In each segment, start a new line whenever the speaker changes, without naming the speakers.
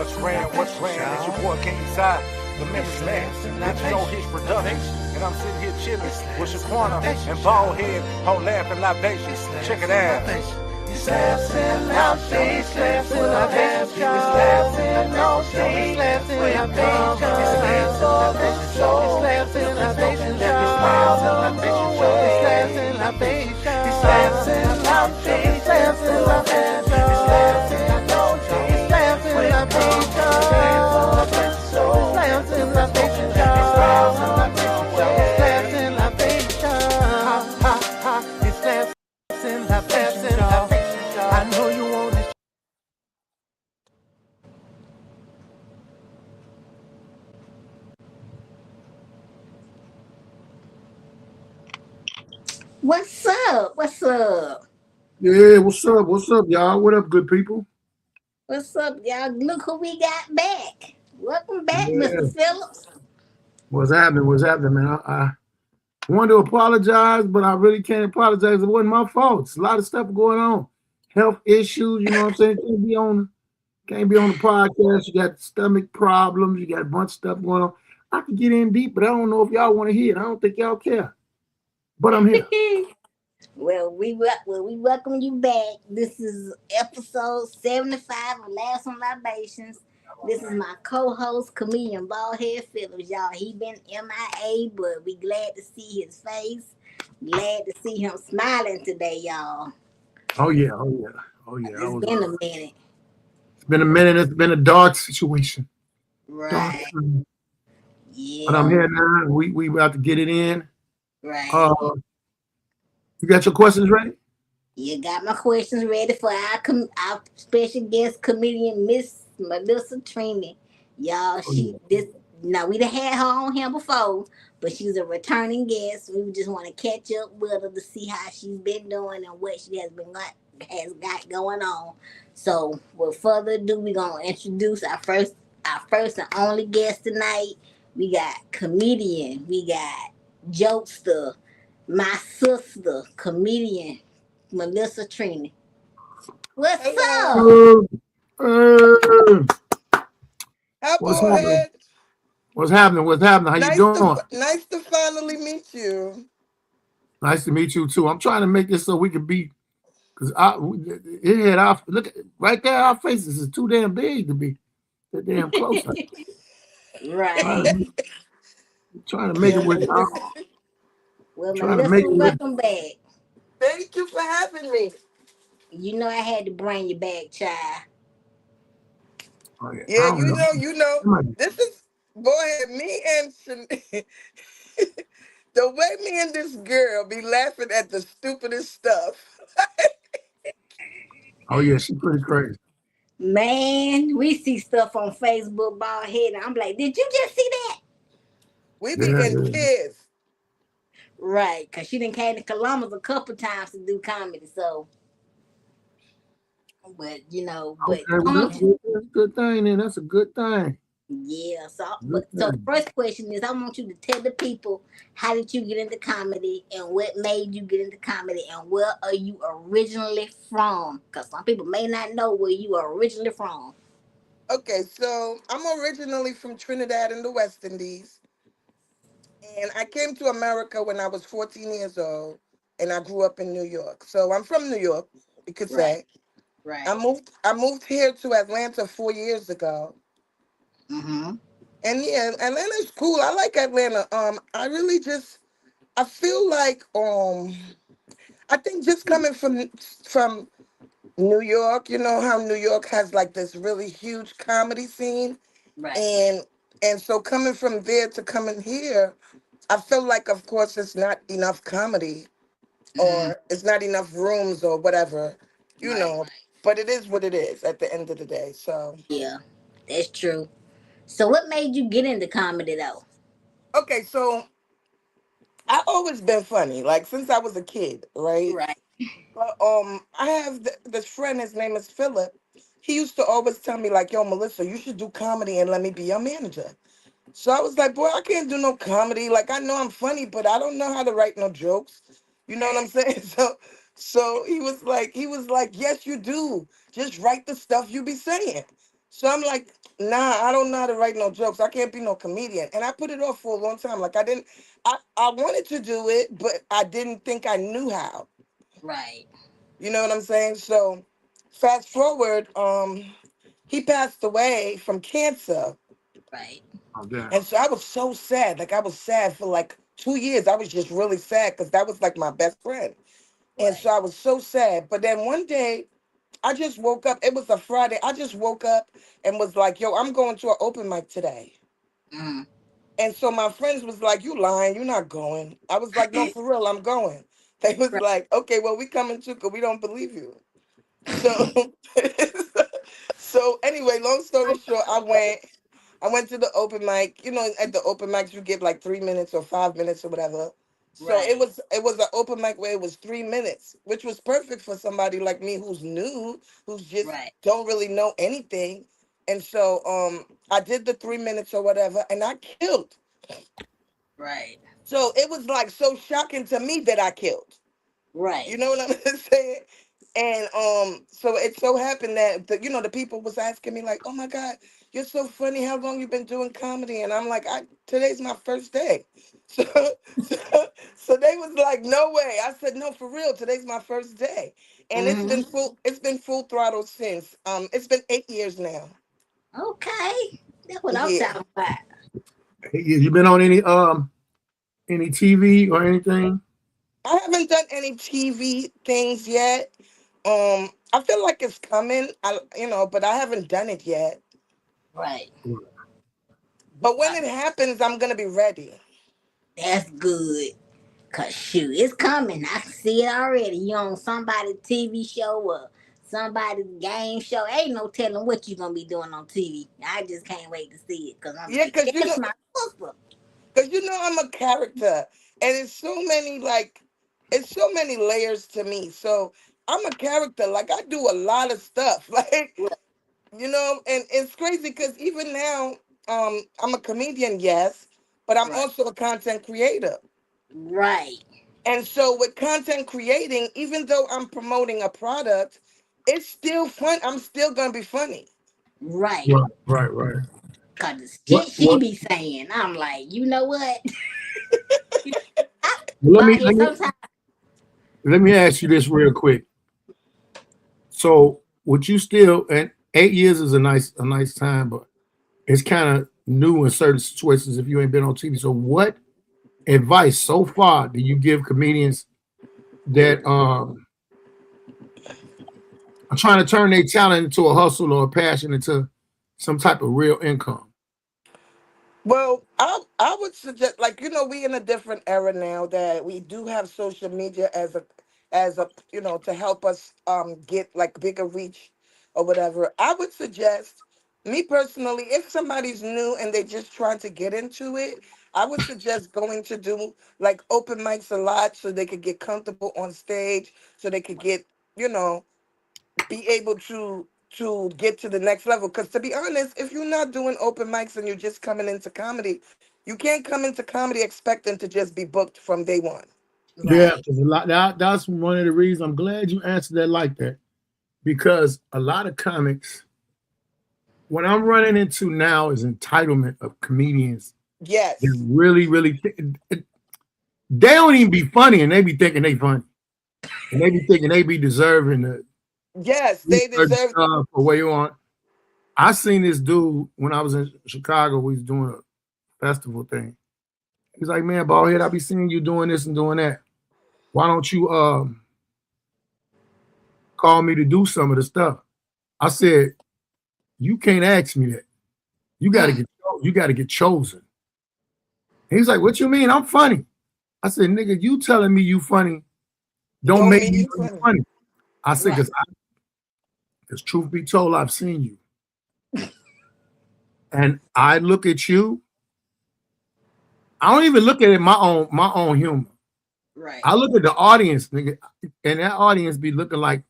What's ran? It's your boy King Side, the Memphis man. It's no His Production. And I'm sitting here chilling with Shaquena and Baldhead on Laughing Libations. Check it out.
Slaps and out, she slaps in her pants, she slaps in no, she slaps in her pants, she slaps in her face, she smiles in her face, she slaps in her face, she slaps in out, she slaps in her pants, she slaps in no, she slaps in her face, she slaps in her face, she smiles in her face, she slaps in her face, ha ha ha, he slaps in her face, I know you want it.
What's up? What's up?
Yeah, what's up? What's up, y'all? What up, good people?
What's up, y'all? Look who we got back. Welcome back,
Yeah.
Mr. Phillips.
What's happening? What's happening, man? I wanted to apologize, but I really can't apologize. It wasn't my fault. It's a lot of stuff going on. Health issues, you know what I'm saying? Can't be on the podcast. You got stomach problems. You got a bunch of stuff going on. I can get in deep, but I don't know if y'all want to hear it. I don't think y'all care. But I'm here.
Well, we welcome you back. This is episode 75 of Last on Libations. This is my co-host, comedian Baldhead Phillips, y'all. He been MIA, but we glad to see his face. Glad to see him smiling today, y'all.
Oh yeah.
It's been a minute.
It's been a minute. It's been a dark situation.
Right. Yeah.
But I'm here now. We about to get it in.
Right.
You got your questions ready?
You got my questions ready for our special guest comedian, Miss Melissa Trini. Y'all, we done had her on here before, but she's a returning guest. We just want to catch up with her to see how she's been doing and what she has got going on. So, with further ado, we're gonna introduce our first and only guest tonight. We got comedian, we got jokester, my sister, comedian, Melissa Trini. What's up?
What's happening? What's happening? How you doing?
Nice to finally meet you.
Nice to meet you too. I'm trying to make this so we can be, because look at right there. Our faces is too damn big to be that damn close.
Right.
Trying to make it with.
Well, Melissa, welcome back.
Thank you for having me.
You know I had to bring you back, child.
Oh,
yeah, you know. This is me and the way me and this girl be laughing at the stupidest stuff.
Oh yeah, she's pretty crazy.
Man, we see stuff on Facebook, Baldhead, and I'm like, did you just see that?
We be in tears.
Right, because she done came to Columbus a couple times to do comedy, so. But,
that's a good thing, then. That's a good thing.
Yeah, so the first question is, I want you to tell the people, how did you get into comedy and what made you get into comedy and where are you originally from? Because some people may not know where you are originally from.
Okay, so I'm originally from Trinidad in the West Indies. And I came to America when I was 14 years old, and I grew up in New York. So I'm from New York, you could say.
Right.
I moved here to Atlanta 4 years ago.
Mm-hmm.
And yeah, Atlanta's cool. I like Atlanta. I feel like I think just coming from New York, you know how New York has like this really huge comedy scene.
Right.
And so coming from there to coming here, I feel like, of course, it's not enough comedy or it's not enough rooms or whatever, you know, but it is what it is at the end of the day. So,
yeah, that's true. So what made you get into comedy though?
Okay, so I always been funny, like since I was a kid, right?
Right.
But I have this friend, his name is Phillips. He used to always tell me like, yo, Melissa, you should do comedy and let me be your manager. So I was like, boy, I can't do no comedy. Like, I know I'm funny, but I don't know how to write no jokes. You know what I'm saying? So he was like, yes, you do. Just write the stuff you be saying. So I'm like, nah, I don't know how to write no jokes. I can't be no comedian. And I put it off for a long time. Like I wanted to do it, but I didn't think I knew how.
Right.
You know what I'm saying? So fast forward, he passed away from cancer.
Right.
Oh, damn.
And so I was so sad. Like I was sad for like 2 years. I was just really sad because that was like my best friend. And so
Right.
I was so sad. But then one day I just woke up. It was a Friday. I just woke up and was like, yo, I'm going to an open mic today.
Mm.
And so my friends was like, you lying. You're not going. I was like, no, for real, I'm going. They was
Right.
like, okay, well, we coming too because we don't believe you. So, so anyway, long story short, I went to the open mic. You know, at the open mics you give like 3 minutes or 5 minutes or whatever. So it
Right.
was an open mic where it was 3 minutes, which was perfect for somebody like me who's new, who's just
Right.
don't really know anything. And so I did the 3 minutes or whatever, and I killed.
Right.
So it was like so shocking to me that I killed.
Right.
You know what I'm saying? And so it so happened that the people was asking me like, "Oh my God, you're so funny. How long you been doing comedy?" And I'm like, "Today's my first day." So, so so they was like, "No way." I said, "No, for real. Today's my first day." And it's been
Mm-hmm.
full. It's been full throttle since. It's been 8 years now.
Okay. That's what I'm
Yeah,
talking about.
Hey, you been on any TV or anything?
I haven't done any TV things yet. I feel like it's coming. But I haven't done it yet.
Right.
But when
Uh,
it happens, I'm gonna be ready.
that's good. Cause shoot, it's coming. I can see it already. You on somebody's TV show or somebody's game show. Ain't no telling what you gonna be doing on TV. I just can't wait to see it. Cause I'm
Yeah,
like,
cause
yes, my sister.
I'm a character, and it's so many layers to me. So I'm a character. Like I do a lot of stuff. And it's crazy because even now, I'm a comedian, yes, but I'm
Right.
also a content creator.
Right.
And so with content creating, even though I'm promoting a product, it's still fun. I'm still gonna be funny.
Right.
Right.
Cause the
What
shit she
what?
be saying, I'm like, you know what?
Let
But
me
here
let me
sometimes.
let me ask you this real quick. So, would you still? And 8 years is a nice time, but it's kind of new in certain situations if you ain't been on TV. So, what advice so far do you give comedians that are trying to turn their talent into a hustle or a passion into some type of real income?
Well, I would suggest, like, we in a different era now that we do have social media as a to help us get like bigger reach or whatever. I would suggest, me personally, if somebody's new and they just trying to get into it, I would suggest going to do like open mics a lot so they could get comfortable on stage, so they could get, you know, be able to get to the next level. Because to be honest, if you're not doing open mics and you're just coming into comedy, you can't come into comedy expecting to just be booked from day one.
Yeah,
Right.
because a lot that's one of the reasons I'm glad you answered that like that. Because a lot of comics, what I'm running into now is entitlement of comedians that
Yes,
really they don't even be funny and they be thinking they funny. And they be thinking they be deserving to
yes,
do
they
certain
deserve.
stuff or where you on. I seen this dude when I was in Chicago. We was doing a festival thing. He's like, man, Baldhead, I be seeing you doing this and doing that. Why don't you call me to do some of the stuff? I said, you can't ask me that. You gotta
Mm.
get you gotta get chosen. And he's like, what you mean? I'm funny. I said, nigga, you telling me you funny don't
Don't
make
mean
me
you
know you
funny.
funny. I said,
Right.
because truth be told, I've seen you. And I look at you, I don't even look at it my own humor.
Right.
I look at the audience, nigga, and that audience be looking like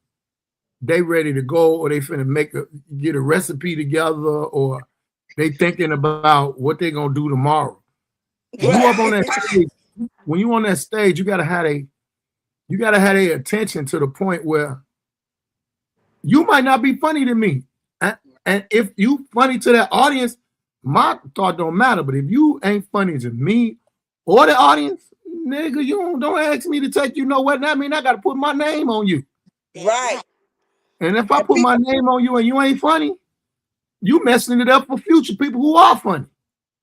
they ready to go or they finna get a recipe together or they thinking about what they gonna do tomorrow. When you up on that stage, when you on that stage, you gotta have a attention to the point where you might not be funny to me. And And if you funny to that audience, my thought don't matter. But if you ain't funny to me or the audience, nigga, you don't ask me to take you nowhere. That mean I got to put my name on you.
Right.
And if I put my name on you and you ain't funny, you messing it up for future people who are funny.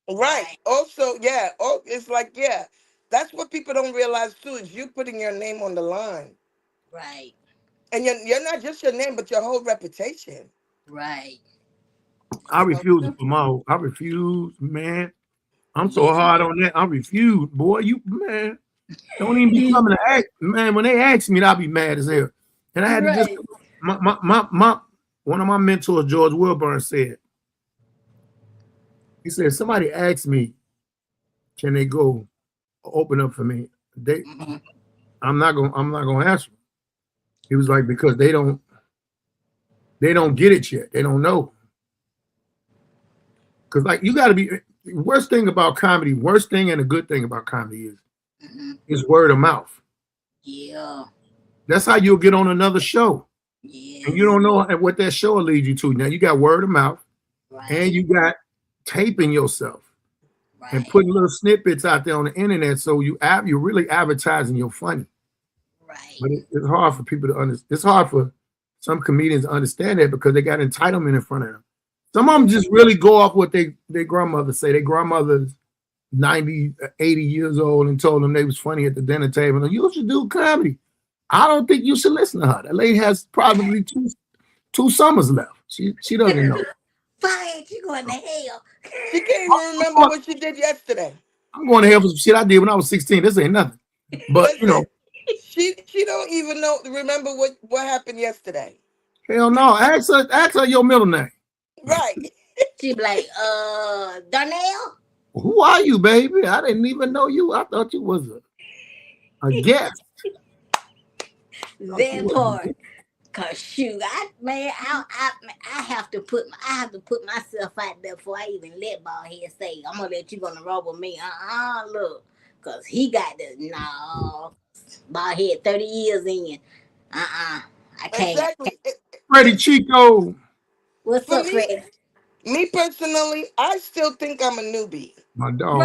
Right. Also, yeah. Oh, it's like, yeah. That's what people don't realize too, is you putting your name on the line.
Right.
And you're not just your name, but your whole reputation.
Right.
I refuse to promote. I refuse, man. I'm so hard on that. I refuse, boy. You man, don't even be coming to ask, man. When they ask me, I'll be mad as hell. And I had to just my one of my mentors, George Wilburn, said, he said, somebody asked me, can they go open up for me? I'm not gonna answer. He was like, because they don't get it yet. They don't know. Because like you gotta be worst thing about comedy, worst thing and a good thing about comedy is word of mouth.
Yeah.
That's how you'll get on another show.
Yeah.
And you don't know what that show will lead you to. Now you got word of mouth, and you got taping yourself and putting little snippets out there on the internet. So you're really advertising your funny.
Right.
But it's hard for people to understand. It's hard for some comedians to understand that because they got entitlement in front of them. Some of them just really go off what their grandmother say. Their grandmother's 90, 80 years old and told them they was funny at the dinner table. And you should do comedy. I don't think you should listen to her. That lady has probably two summers left. She doesn't know.
Fine, she going to hell.
She can't even remember what she did yesterday.
I'm going to hell for some shit I did when I was 16. This ain't nothing. But you know,
she don't even remember what happened yesterday.
Hell no. Ask her your middle name.
Right.
She be like, Darnell?
Who are you, baby? I didn't even know you. I thought you was a guest.
That part. Cause shoot, I have to put myself out there before I even let Baldhead say, I'm gonna let you go on the road with me. Look. Cause he got Baldhead 30 years in. I can't.
Exactly.
Freddie Chico.
What's up, Freddie?
Me personally, I still think I'm a newbie.
My dog.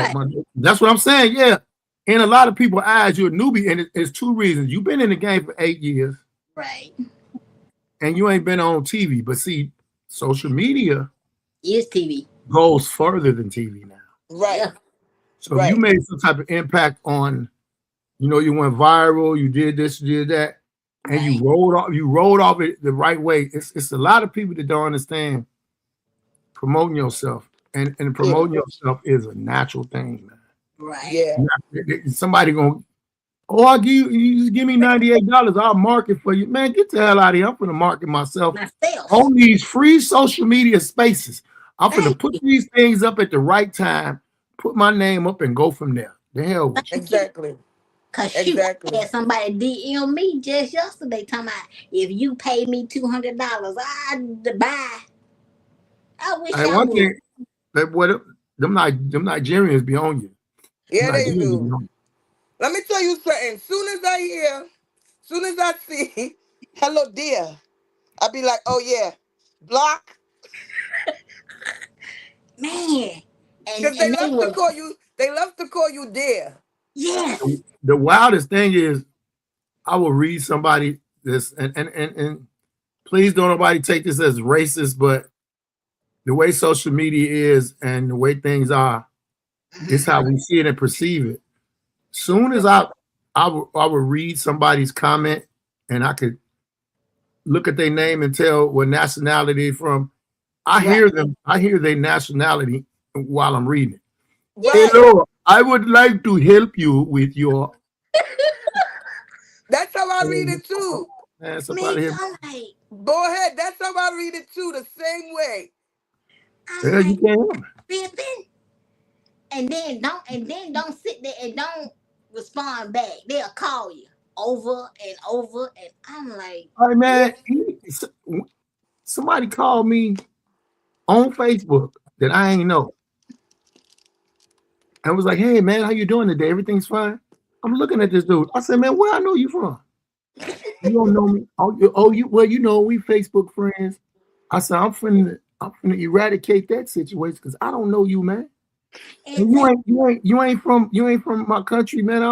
That's what I'm saying. Yeah. In a lot of people's eyes, you're a newbie, and it's two reasons. You've been in the game for 8 years.
Right.
And you ain't been on TV. But see, social media
is TV.
Goes further than TV now.
Right.
Yeah.
So you made some type of impact on, you went viral, you did this, you did that, and you rolled off it the right way. It's a lot of people that don't understand promoting yourself. And promoting yourself is a natural thing, man.
Right.
Yeah.
Somebody gonna, I'll give me $98. I'll market for you. Man, get the hell out of here. I'm gonna market myself on these free social media spaces. I'm gonna put these things up at the right time, put my name up and go from there. The hell with you.
Exactly.
Cause shoot, I had somebody DM me just yesterday talking about if you pay me $200, I'd buy. I wish I
one
would.
thing, them Nigerians be on you.
Yeah, they do. Let me tell you something. Soon as I see hello dear, I'll be like, oh yeah, block.
Man.
Because they love to call you dear.
Yes.
The wildest thing is I will read somebody this and please don't nobody take this as racist, but the way social media is and the way things are, it's how we see it and perceive it. Soon as I would read somebody's comment and I could look at their name and tell what nationality they're from, I hear their nationality while I'm reading it.
Right.
Hello, I would like to help you with your.
That's how I read it too.
Man, somebody here.
Baldhead, that's how I read it too, the same way.
Yeah, you can.
And then don't sit there and don't respond back. They'll call you over and over, and I'm like,
all right, man. Somebody called me on Facebook that I ain't know. I was like, hey man, how you doing today? Everything's fine. I'm looking at this dude. I said, man, where I know you from? You don't know me. We Facebook friends. I said, I'm from I'm gonna eradicate that situation because I don't know you, man. And
Exactly.
you ain't from my country, man.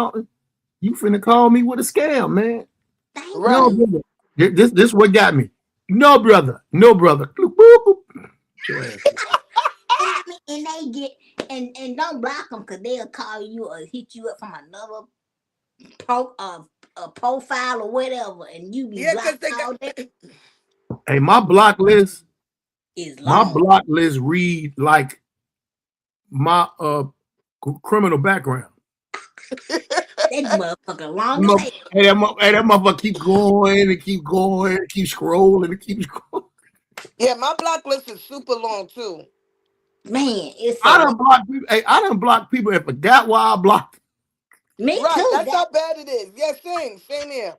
You finna call me with a scam, man.
Thank
No,
Right.
you.
brother. This what got me. No, brother. No, brother. Boop, boop, boop. Your ass.
And I mean, and they get and don't block them because they'll call you or hit you up from another profile or whatever, and you be
Yeah, because
blocked
they got.
all day.
Hey,
Is
my
long.
block list read like my criminal background.
That motherfucker long as hell.
That motherfucker keep going and keep going, and keep scrolling and keep scrolling.
Yeah, my block list is super long too.
Man, it's so
I
long.
done block people. Hey, I done block people and forgot why I blocked.
Me
Right,
too.
that's how bad it is. Yeah, same here,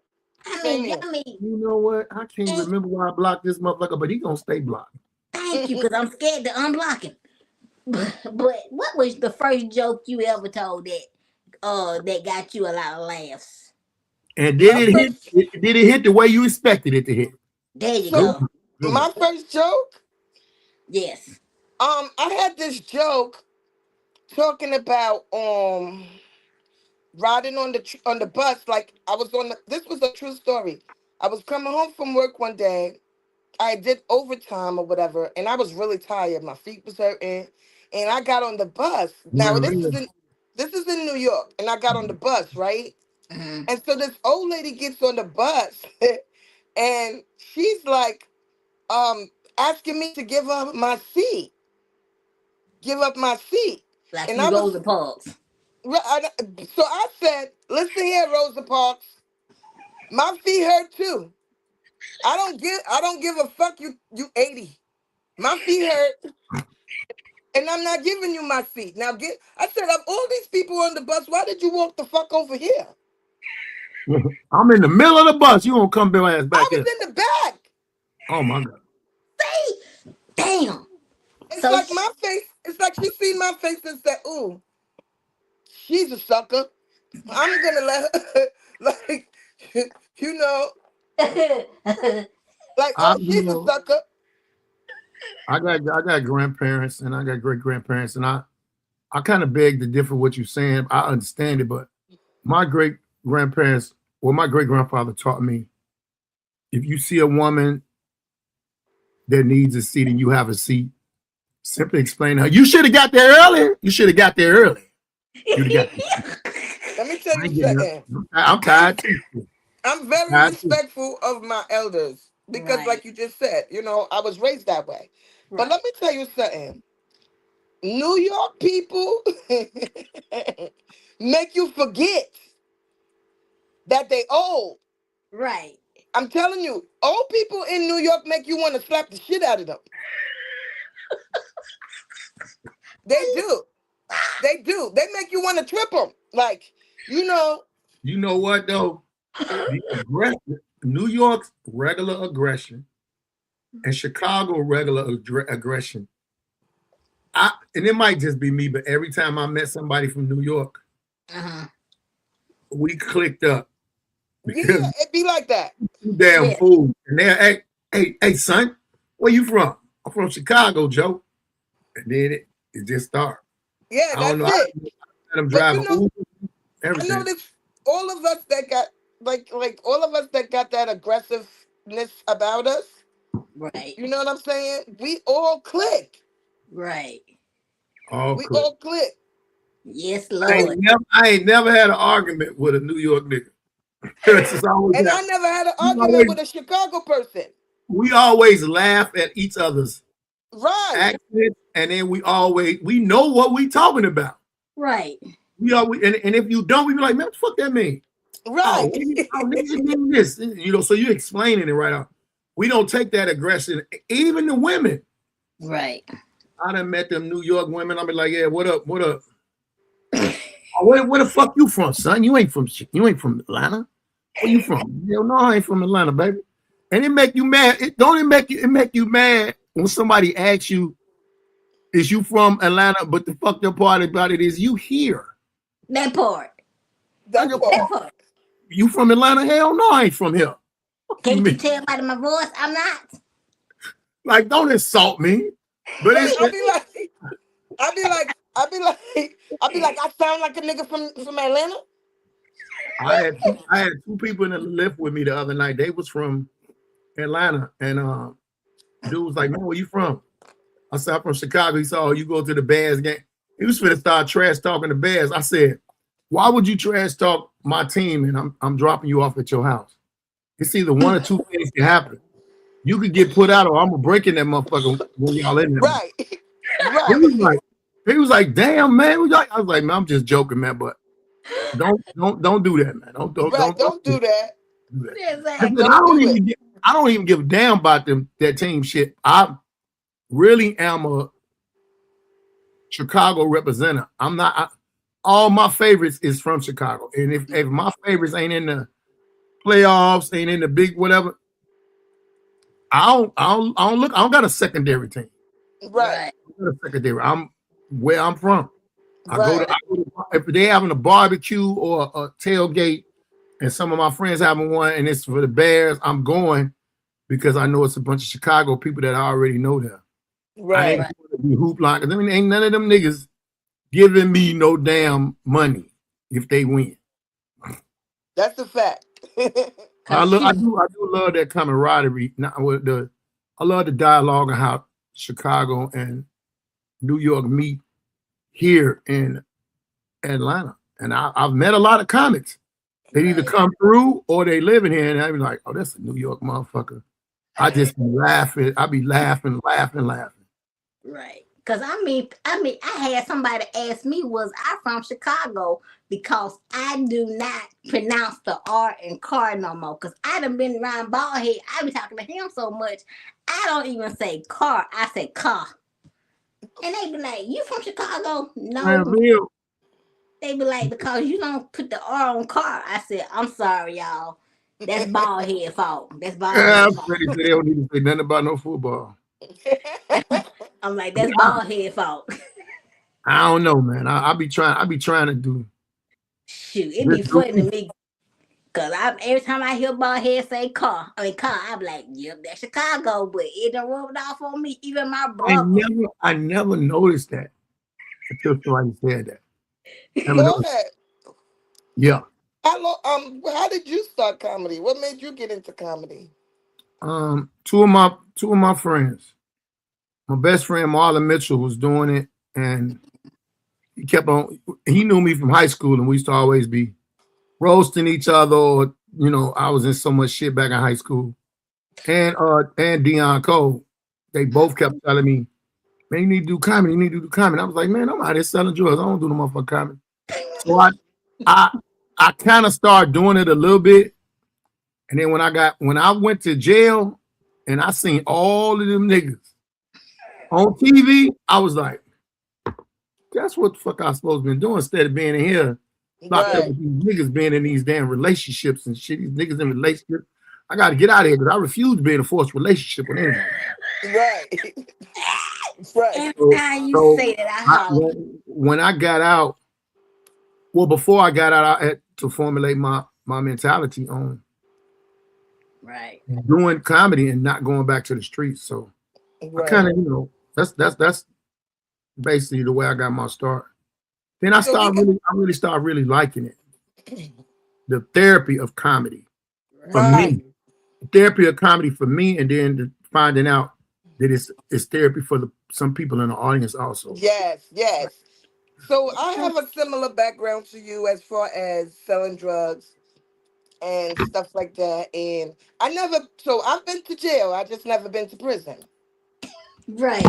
same here.
I mean,
You know what? I can't
and
remember why I blocked this motherfucker, but he gonna stay blocked.
thank you, because I'm scared to unblock him. But what was the first joke you ever told that got you a lot of laughs?
And
My first,
did it hit the way you expected it to hit?
There you
so
go.
Good one.
my first joke.
Yes.
I had this joke talking about riding on the bus. Like I was on the. This was a true story. I was coming home from work one day. I did overtime or whatever, and I was really tired. My feet was hurting, and I got on the bus. Now this is in New York, and I got on the bus, right?
Hmm.
And so this old lady gets on the bus, and she's like, asking me to give up my seat,
Like
and
you
I was.
Rosa Parks.
So I said, listen here, Rosa Parks. My feet hurt too. I don't give a fuck you 80. My feet hurt, and I'm not giving you my seat. Now I said, of all these people on the bus, why did you walk the fuck over here?
I'm in the middle of the bus. You gonna come your ass
I
back
was
here?
in the back.
Oh my god!
See? Damn.
It's
So
like my face, it's like she seen my face and said, ooh, she's a sucker. I'm gonna let her like you know, like,
I
oh,
you
she's a
know
sucker.
I got grandparents and I got great grandparents and I kind of beg to differ what you're saying. I understand it, but my great grandparents, well, my great grandfather taught me if you see a woman that needs a seat and you have a seat, simply explain to her, you should have got there earlier. You should have got there early. You'd have got there.
Let me tell
I
you
ain't getting
something.
up. I'm
I'm
tired too.
I'm very
Tired too.
respectful of my elders because,
right,
like you just said, I was raised that way. But
right,
let me tell you something. New York people make you forget that they old.
right.
I'm telling you, old people in New York make you want to slap the shit out of them. They do. They do. They make you want to trip them. Like, you know,
You know what though? The aggression, New York's regular aggression and Chicago regular aggression. And it might just be me, but every time I met somebody from New York,
Uh-huh.
we clicked up because
yeah, it be like that.
you damn
Yeah.
fool. And they're, hey, son, where you from? I'm from Chicago, Joe. And then it just started.
Yeah,
I don't
that's
know. I
it.
let them
But
drive an Uber,
I
everything.
noticed all of us that got like all of us that got that aggressiveness about us.
Right,
You know what I'm saying? We all click.
right.
All
We
click.
all click.
Yes,
I
Lord.
ain't never had an argument with a New York nigga. It's just always
And I
that.
never had an
We
argument
always,
with a Chicago person.
we always laugh at each other's
Right.
accents, and then we know what we talking about.
Right.
We always and if you don't, we be like, man, what the fuck that mean?
Right.
Oh, niggas are doing this, so you explaining it right off. We don't take that aggression, even the women.
Right.
I done met them New York women. I be like, yeah, what up? What up? Oh, where the fuck you from, son? You ain't from Atlanta. Where you from? Hell no, I ain't from Atlanta, baby. And it make you mad. It make you mad when somebody asks you, is you from Atlanta? But the fucked up part about it is you here.
That part.
That
That
part.
part.
You from Atlanta? Hell no, I ain't from here.
Can't you
mean?
tell by my voice I'm not?
Like, don't insult me. But it's
I be like, I sound like a nigga from Atlanta.
I had two people in the lift with me the other night. They was from Atlanta, and dude was like, "Man, where you from?" I said, "I'm from Chicago." He said, "Oh, you go to the Bears game?" He was finna start trash talking the Bears. I said, "Why would you trash talk my team and I'm dropping you off at your house? It's either one or two things can happen. You could get put out, or I'm gonna break in that motherfucker when y'all in there."
Right.
He was like, "Damn, man." I was like, "Man, I'm just joking, man, but don't do that, man. Don't
do that.
I said, I don't even give a damn about that team shit. I really am a Chicago representative. I'm not. All my favorites is from Chicago, and if my favorites ain't in the playoffs, ain't in the big whatever, I don't got a secondary team.
Right.
I got a secondary. I'm where I'm from. I go to if they having a barbecue or a tailgate, and some of my friends having one, and it's for the Bears, I'm going because I know it's a bunch of Chicago people that I already know there. Right. I ain't going to be hoopla because ain't none of them niggas giving me no damn money if they win.
That's a fact.
I do love that camaraderie. I love the dialogue on how Chicago and New York meet here in Atlanta, and I've met a lot of comics. They either come through or they live in here, and I be like, "Oh, that's a New York motherfucker." I just be laughing. I be laughing.
Right. Because I had somebody ask me, was I from Chicago? Because I do not pronounce the R in car no more. Because I done been around Baldhead. I be talking to him so much, I don't even say car. I say car. And they be like, "You from Chicago?" No. They be like, "Because you don't put the R on car." I said, "I'm sorry, y'all. That's Baldhead fault. That's Baldhead fault."
They don't need to say nothing about no football.
I'm like, that's Baldhead fault.
I don't know, man. I be trying to do.
Shoot, it be funny to me. Cause every time I hear Baldhead say car, I be like, "Yep, that's Chicago," but it done rubbed off on me. Even my brother.
I never noticed that until somebody said that.
Go ahead.
Yeah.
How did you start comedy? What made you get into comedy?
Two of my friends. My best friend Marlon Mitchell was doing it, and he kept on. He knew me from high school, and we used to always be roasting each other. Or, I was in so much shit back in high school. And Deion Cole, they both kept telling me, "Man, you need to do comedy. You need to do comedy." I was like, "Man, I'm out here selling drugs. I don't do no motherfucking comedy." So I kind of started doing it a little bit, and then when I went to jail, and I seen all of them niggas on TV, I was like, "That's what the fuck I supposed to be doing instead of being in here, locked up with these niggas being in these damn relationships and shit. These niggas in relationships. I got to get out of here because I refuse to be in a forced relationship with anybody."
Right.
Every time you say that, I holler.
When I got out, before I got out, I had to formulate my mentality on doing comedy and not going back to the streets. So I kind of, that's basically the way I got my start. Then I really started liking it. The therapy of comedy for me. Therapy of comedy for me, and then finding out that it's therapy for some people in the audience also.
Yes. So I have a similar background to you as far as selling drugs and stuff like that. And I've been to jail. I just never been to prison.
Right.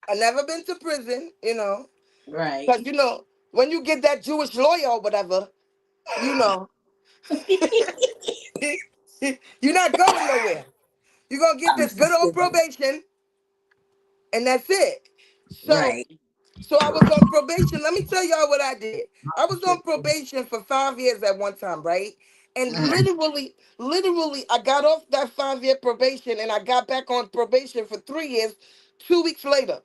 I never been to prison,
Right.
Because, when you get that Jewish lawyer or whatever, you're not going nowhere. You're going to get this good old probation, and that's it. So I was on probation. Let me tell y'all what I did. I was on probation for 5 years at one time, right? And literally, I got off that 5-year probation, and I got back on probation for 3 years, 2 weeks later.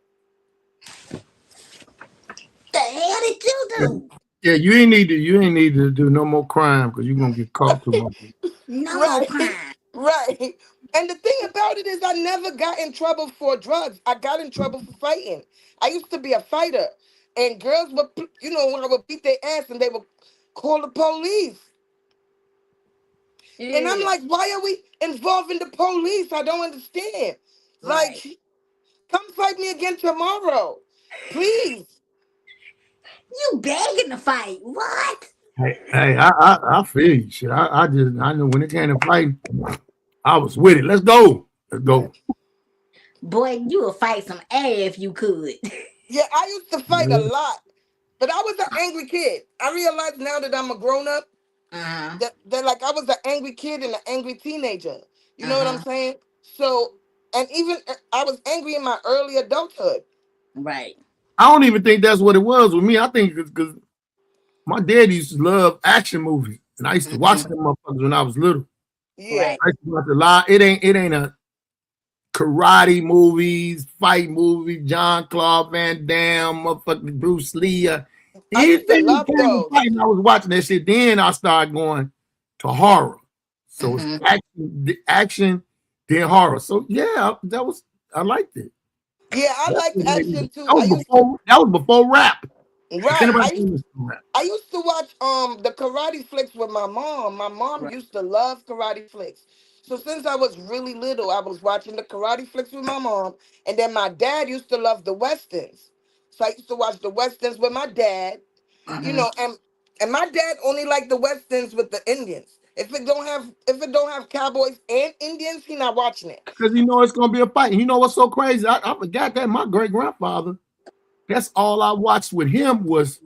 The hell did you do?
Yeah, you ain't need to do no more crime because you're gonna get caught too much.
No more crime.
Right. And the thing about it is, I never got in trouble for drugs. I got in trouble for fighting. I used to be a fighter, and girls would, when I would beat their ass, and they would call the police. And I'm like, why are we involving the police? I don't understand.
Right.
Like, come fight me again tomorrow, please.
You begging to fight? What?
Hey, I feel you. Shit, I know when it came to fighting, I was with it. Let's go. Let's go.
Boy, you would fight some ass if you could.
Yeah, I used to fight a lot, but I was an angry kid. I realize now that I'm a grown up that like I was an angry kid and an angry teenager. You know what I'm saying? So, and even I was angry in my early adulthood.
Right.
I don't even think that's what it was with me. I think it's because my dad used to love action movies, and I used to watch them motherfuckers when I was little.
Yeah,
Right.
I used to watch a lot. It ain't a karate movies, fight movies, John Claude Van Damme, motherfucking Bruce Lee.
I used to
Anything
love
that came to
those.
fighting, I was watching that shit. Then I started going to horror. So it's action, then horror. So yeah, I liked it.
Yeah, I liked action too.
That was before rap.
Right.
Rap.
I used to watch the karate flicks with my mom. My mom used to love karate flicks. So since I was really little, I was watching the karate flicks with my mom, and then my dad used to love the westerns. So I used to watch the westerns with my dad. And my dad only liked the westerns with the Indians. If it don't have cowboys and Indians, he not watching it.
Because you know it's gonna be a fight. And you know what's so crazy? I forgot that my great grandfather. That's all I watched with him was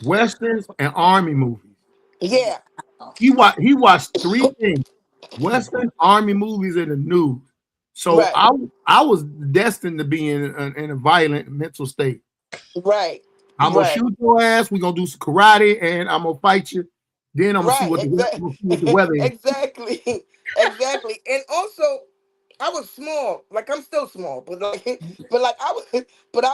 westerns and army movies.
Yeah.
He watched three things: western, army movies, and the news. So I was destined to be in a violent mental state.
Right.
I'm gonna shoot your ass. We're gonna do some karate, and I'm gonna fight you. Then I'm gonna see what the weather is.
Exactly. Exactly. And also, I was small. Like I'm still small, but I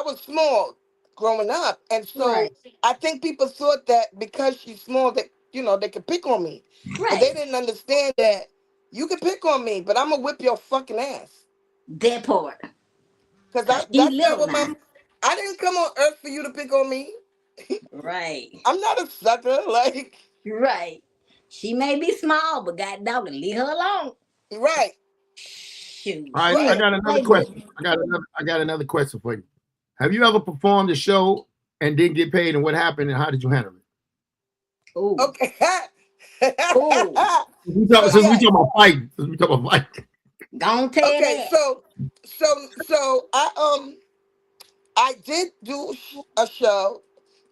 was small growing up, and so I think people thought that because she's small, that they could pick on me, but they didn't understand that you can pick on me, but I'm gonna whip your fucking ass.
That part.
Because that's not what I didn't come on earth for you to pick on me.
Right.
I'm not a sucker. Like.
Right. She may be small, but God dog, leave her alone.
Right.
Shoot.
All right, I got another question. I got another question for you. Have you ever performed a show and didn't get paid, and what happened, and how did you handle it?
Ooh. Okay.
Since we talking about fighting.
Don't tell
okay,
that.
so I did do a show,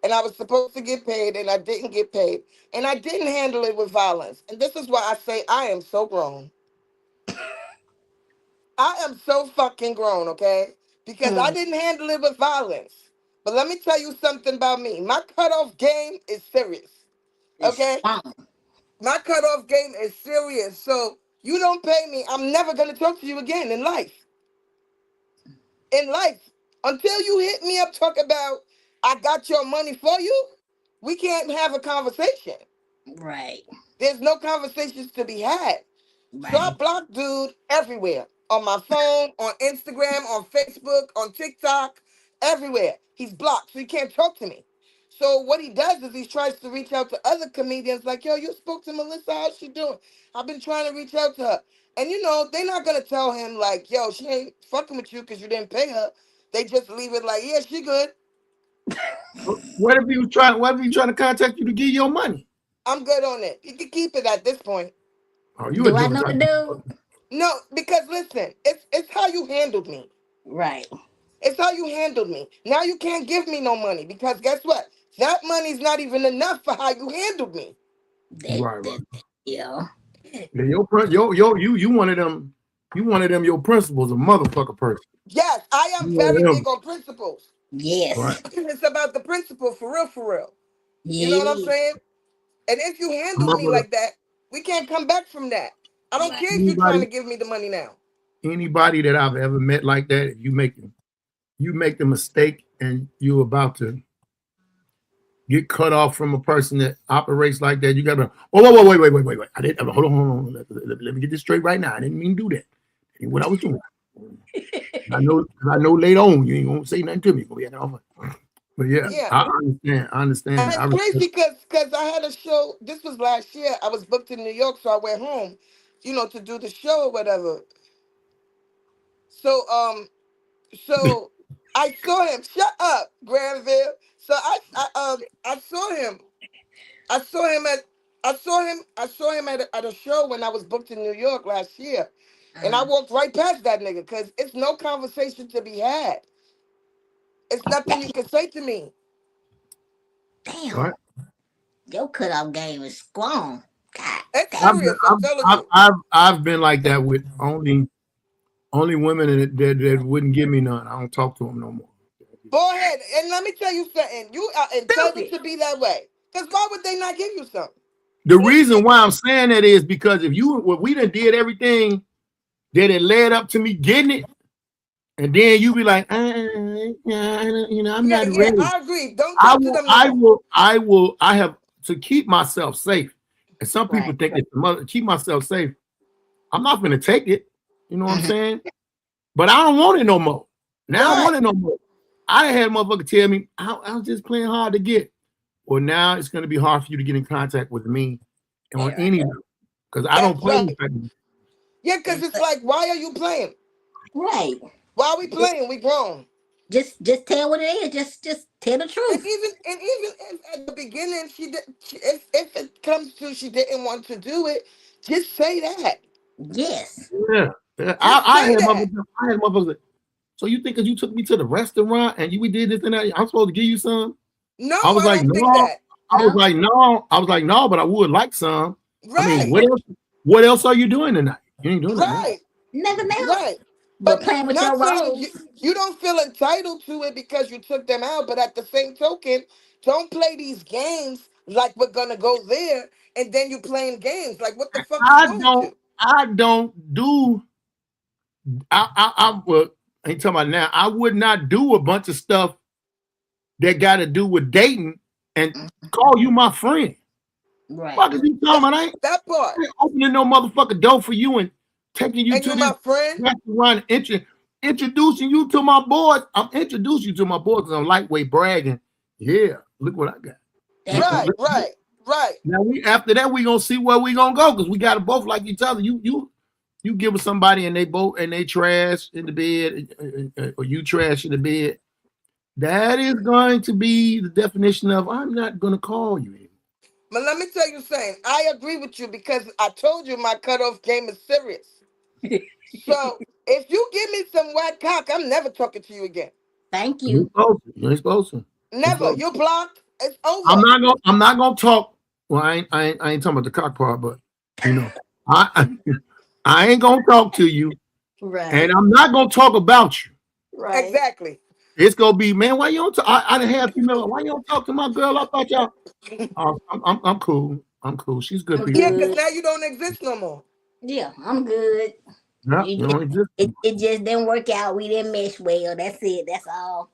and I was supposed to get paid, and I didn't get paid, and I didn't handle it with violence. And this is why I say I am so grown. I am so fucking grown, okay? Because I didn't handle it with violence. But let me tell you something about me. My cutoff game is serious. Okay? My cutoff game is serious. So you don't pay me, I'm never going to talk to you again in life. In life. Until you hit me up, talk about, I got your money for you, we can't have a conversation.
Right.
There's no conversations to be had.
Right.
So I block dude everywhere. On my phone, on Instagram, on Facebook, on TikTok, everywhere. He's blocked, so he can't talk to me. So what he does is he tries to reach out to other comedians like, yo, you spoke to Melissa, how's she doing? I've been trying to reach out to her. And they're not going to tell him like, yo, she ain't fucking with you because you didn't pay her. They just leave it like, yeah, she good.
What if he was trying to contact you to give your money?
I'm good on it. You can keep it at this point.
Oh, you
do I know the dude?
No, because listen, it's how you handled me.
Right.
It's how you handled me. Now you can't give me no money because guess what? That money's not even enough for how you handled me.
Right.
Yeah.
You one of them. Your principles, a motherfucker person.
Yes, I am very big on principles.
Yes.
Right.
It's about the principle for real.
Yeah.
You know what I'm saying? And if you handle me like that, we can't come back from that. I don't care if you're trying to give me the money now.
Anybody that I've ever met like that, if you make the mistake and you're about to get cut off from a person that operates like that. You got to. Oh, wait. I didn't. Hold on. Let me get this straight right now. I didn't mean to do that. That ain't what I was doing. I know later on you ain't gonna say nothing to me. But yeah. I understand.
And it's crazy because I had a show. This was last year. I was booked in New York, so I went home, to do the show or whatever. So I saw him. Shut up, Granville. So I saw him. I saw him at a show when I was booked in New York last year. And I walked right past that nigga because it's no conversation to be had. It's nothing you can say to me.
Damn.
Right.
Your cutoff game is strong. God.
It's serious. I'm telling you.
I've been like that with only women that wouldn't give me none. I don't talk to them no more.
Baldhead, and let me tell you something. You are entitled to be that way. Because why would they not give you something?
The reason why I'm saying that is because if we done did everything that it led up to me getting it, and then you be like, I'm not ready.
I agree. Don't talk to them.
I have to keep myself safe. And some people think it's keep myself safe. I'm not going to take it. You know what I'm saying? But I don't want it no more. Now I want it no more. I had a motherfucker tell me I was just playing hard to get. Well, now it's going to be hard for you to get in contact with me on any because I don't play with that.
Yeah, because it's like, why are you playing?
Right.
Why are we playing? We grown.
Just tell what it is. Just tell the truth.
And even if at the beginning if it comes to she didn't want to do it, just say that.
Yes.
Yeah. I had motherfuckers. So you think because you took me to the restaurant and we did this and that, I'm supposed to give you some?
No,
I was
I
like,
don't
no.
think that.
I was like, no. I was like, no, but I would like some.
Right.
I mean, what else are you doing tonight? You ain't doing
right.
Nothing else.
Right.
But playing with your roles.
You don't feel entitled to it because you took them out, but at the same token, don't play these games like we're gonna go there and then you playing games. Like what the fuck is wrong with you?
I don't do I ain't talking about now. I would not do a bunch of stuff that got to do with dating and call you my friend.
Right.
What is you talking about?
That part.
I ain't opening no motherfucking door for you and taking you
and
to
my friend.
restaurant, introducing you to my boys. I'm introducing you to my boys because I'm lightweight bragging. Yeah, look what I got.
Right.
Now after that we gonna see where we gonna go because we gotta both like each other. You give with somebody and they trash in the bed or you trash in the bed. That is going to be the definition of I'm not gonna call you anymore.
But let me tell you something. I agree with you because I told you my cutoff game is serious. So if you give me some white cock, I'm never talking to you again.
Thank you.
You ain't supposed to.
Never. You blocked. It's over.
I'm not gonna talk. Well, I ain't talking about the cock part, but I ain't gonna talk to you.
Right.
And I'm not gonna talk about you.
Right. Exactly.
It's gonna be, man, why you don't talk? I didn't have female. Why you don't talk to my girl? I thought y'all. I'm cool. I'm cool. She's good people.
Yeah, because now you don't exist no more.
Yeah, I'm good.
No,
it just didn't work out. We didn't mesh well. That's it. That's all.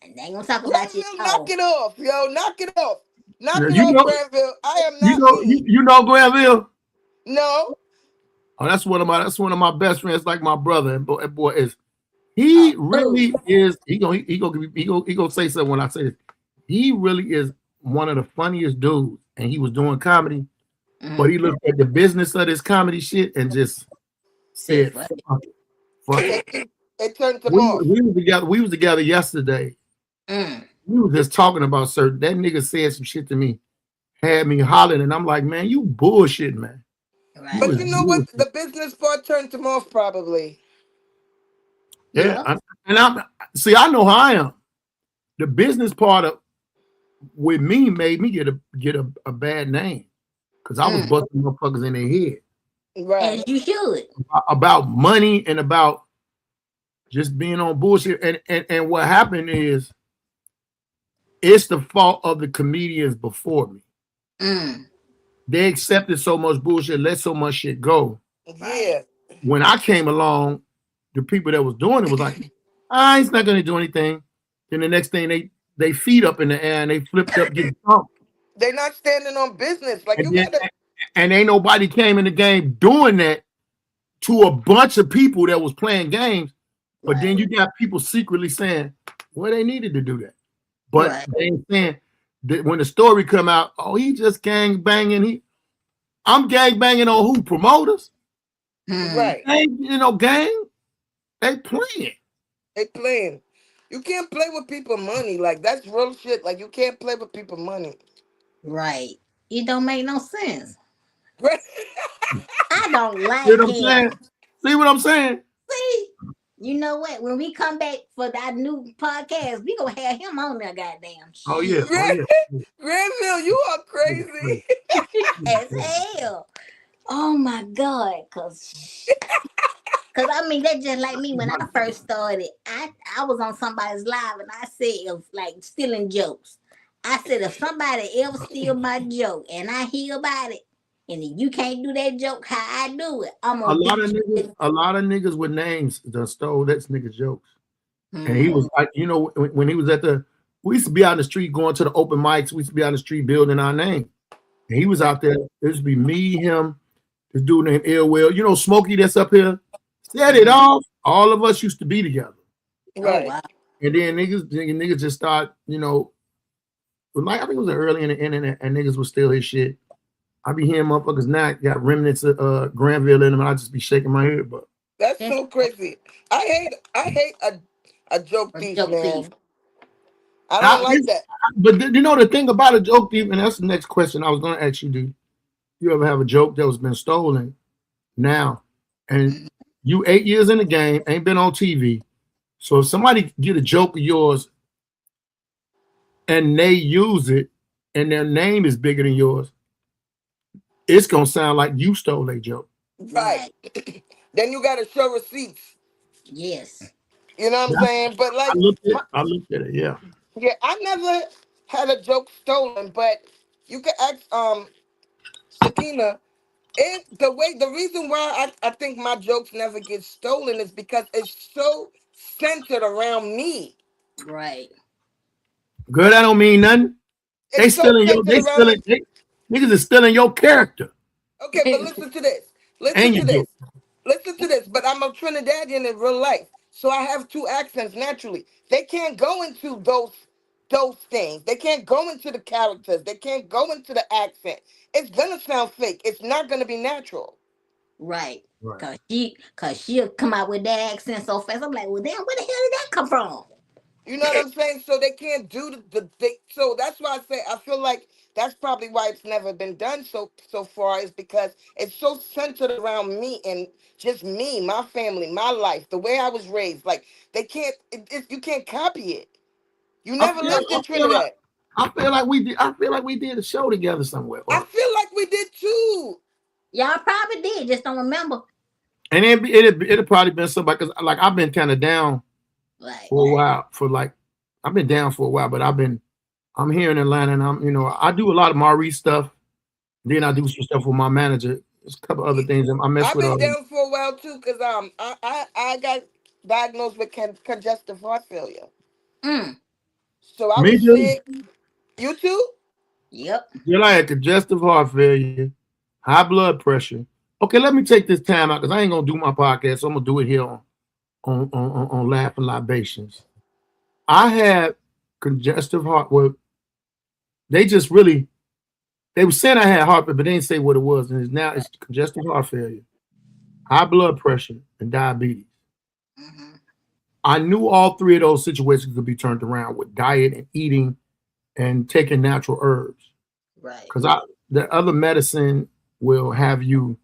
And they ain't gonna talk about you.
Knock it off, yo. Knock it off. Knock it off, Granville. I am not.
You know Granville?
No.
Oh, that's one of my best friends, like my brother. And boy is. He really is. He gonna say something when I say this. He really is one of the funniest dudes, and he was doing comedy, but he looked at the business of this comedy shit and just said, "Fuck it."
It turned to more.
We was together yesterday. We were just talking about certain. That nigga said some shit to me, had me hollering, and I'm like, man, you bullshit, man.
Right.
But you know what? The business part turned him off, probably.
Yeah. I know how I am. The business part of with me made me get a bad name because I was busting motherfuckers in their head.
Right.
As you should.
About money and about just being on bullshit. And what happened is it's the fault of the comedians before me. They accepted so much bullshit, let so much shit go.
Yeah.
When I came along, the people that was doing it was like, he's not going to do anything. Then the next thing they feet up in the air and they flipped up, getting thumped.
They're not standing on business. Like,
And,
you
then,
gotta.
and ain't nobody came in the game doing that to a bunch of people that was playing games. But then you got people secretly saying, well, they needed to do that. But they ain't saying that when the story come out, oh, he just gang banging. I'm gang banging on who? Promoters?
Right.
Gang. They playing.
They playing. You can't play with people money. Like, that's real shit. Like, you can't play with people money.
Right. It don't make no sense.
Right.
I don't like
You know what I'm
him.
saying? See what I'm saying?
See? You know what? When we come back for that new podcast, we gonna have him on there, goddamn.
Oh yeah.
Granville, you are crazy.
As hell. Oh my God. Cause I mean, that's just like me when I first started. I was on somebody's live and I said, of like stealing jokes. I said, if somebody ever steal my joke and I hear about it, and if you can't do that joke how I do it, I'm gonna
a lot of niggas with names that stole that nigga's jokes. And he was like, when he was we used to be out in the street going to the open mics. We used to be out in the street building our name. And he was out there. It used to be me, him, this dude named Ill Will. Smokey that's up here. Set it off. All of us used to be together.
Right.
Oh, wow.
And then niggas just start, like I think it was early in the internet and niggas was still his shit. I be hearing motherfuckers now got remnants of Granville in them, and I just be shaking my head. But
that's so crazy. I hate a joke thief, man. I don't like that.
But the thing about a joke thief, and that's the next question I was going to ask you: do you ever have a joke that was been stolen now, and you 8 years in the game, ain't been on TV, so if somebody get a joke of yours and they use it, and their name is bigger than yours, it's gonna sound like you stole a joke.
Right. Then you gotta show receipts.
Yes.
You know what I'm saying? But like
I looked at it, yeah.
Yeah, I never had a joke stolen, but you can ask Shaquena. The reason why I think my jokes never get stolen is because it's so centered around me.
Right.
Girl, that don't mean nothing. Niggas are stealing your character.
Okay, but listen to this. Listen to this. But I'm a Trinidadian in real life, so I have two accents naturally. They can't go into those things. They can't go into the characters. They can't go into the accent. It's gonna sound fake. It's not gonna be natural.
Right. Cause she'll come out with that accent so fast. I'm like, well, damn, where the hell did that come from?
You know what I'm saying? So they can't do so that's why I say I feel like that's probably why it's never been done so far, is because it's so centered around me and just me, my family, my life, the way I was raised. Like they can't, you can't copy it. You never lived in Trinidad.
I feel like we did a show together somewhere.
I feel like we did too.
Y'all probably did, just don't remember.
And it'd probably been somebody, because like I've been kind of down for a while. I've been down for a while, but I'm here in Atlanta, and I do a lot of Maurice stuff. Then I do some stuff with my manager. There's a couple other things I mess with.
I've been down for a while too, because I got diagnosed with congestive heart failure. So I was sick. You too?
Yep.
You're like congestive heart failure, high blood pressure. Okay, let me take this time out because I ain't gonna do my podcast, so I'm gonna do it here on Laugh and Libations. I had congestive heart. Well, they were saying I had heart failure, but they didn't say what it was, and it's congestive heart failure, high blood pressure, and diabetes. I knew all three of those situations could be turned around with diet and eating and taking natural herbs.
Right.
Because the other medicine will have you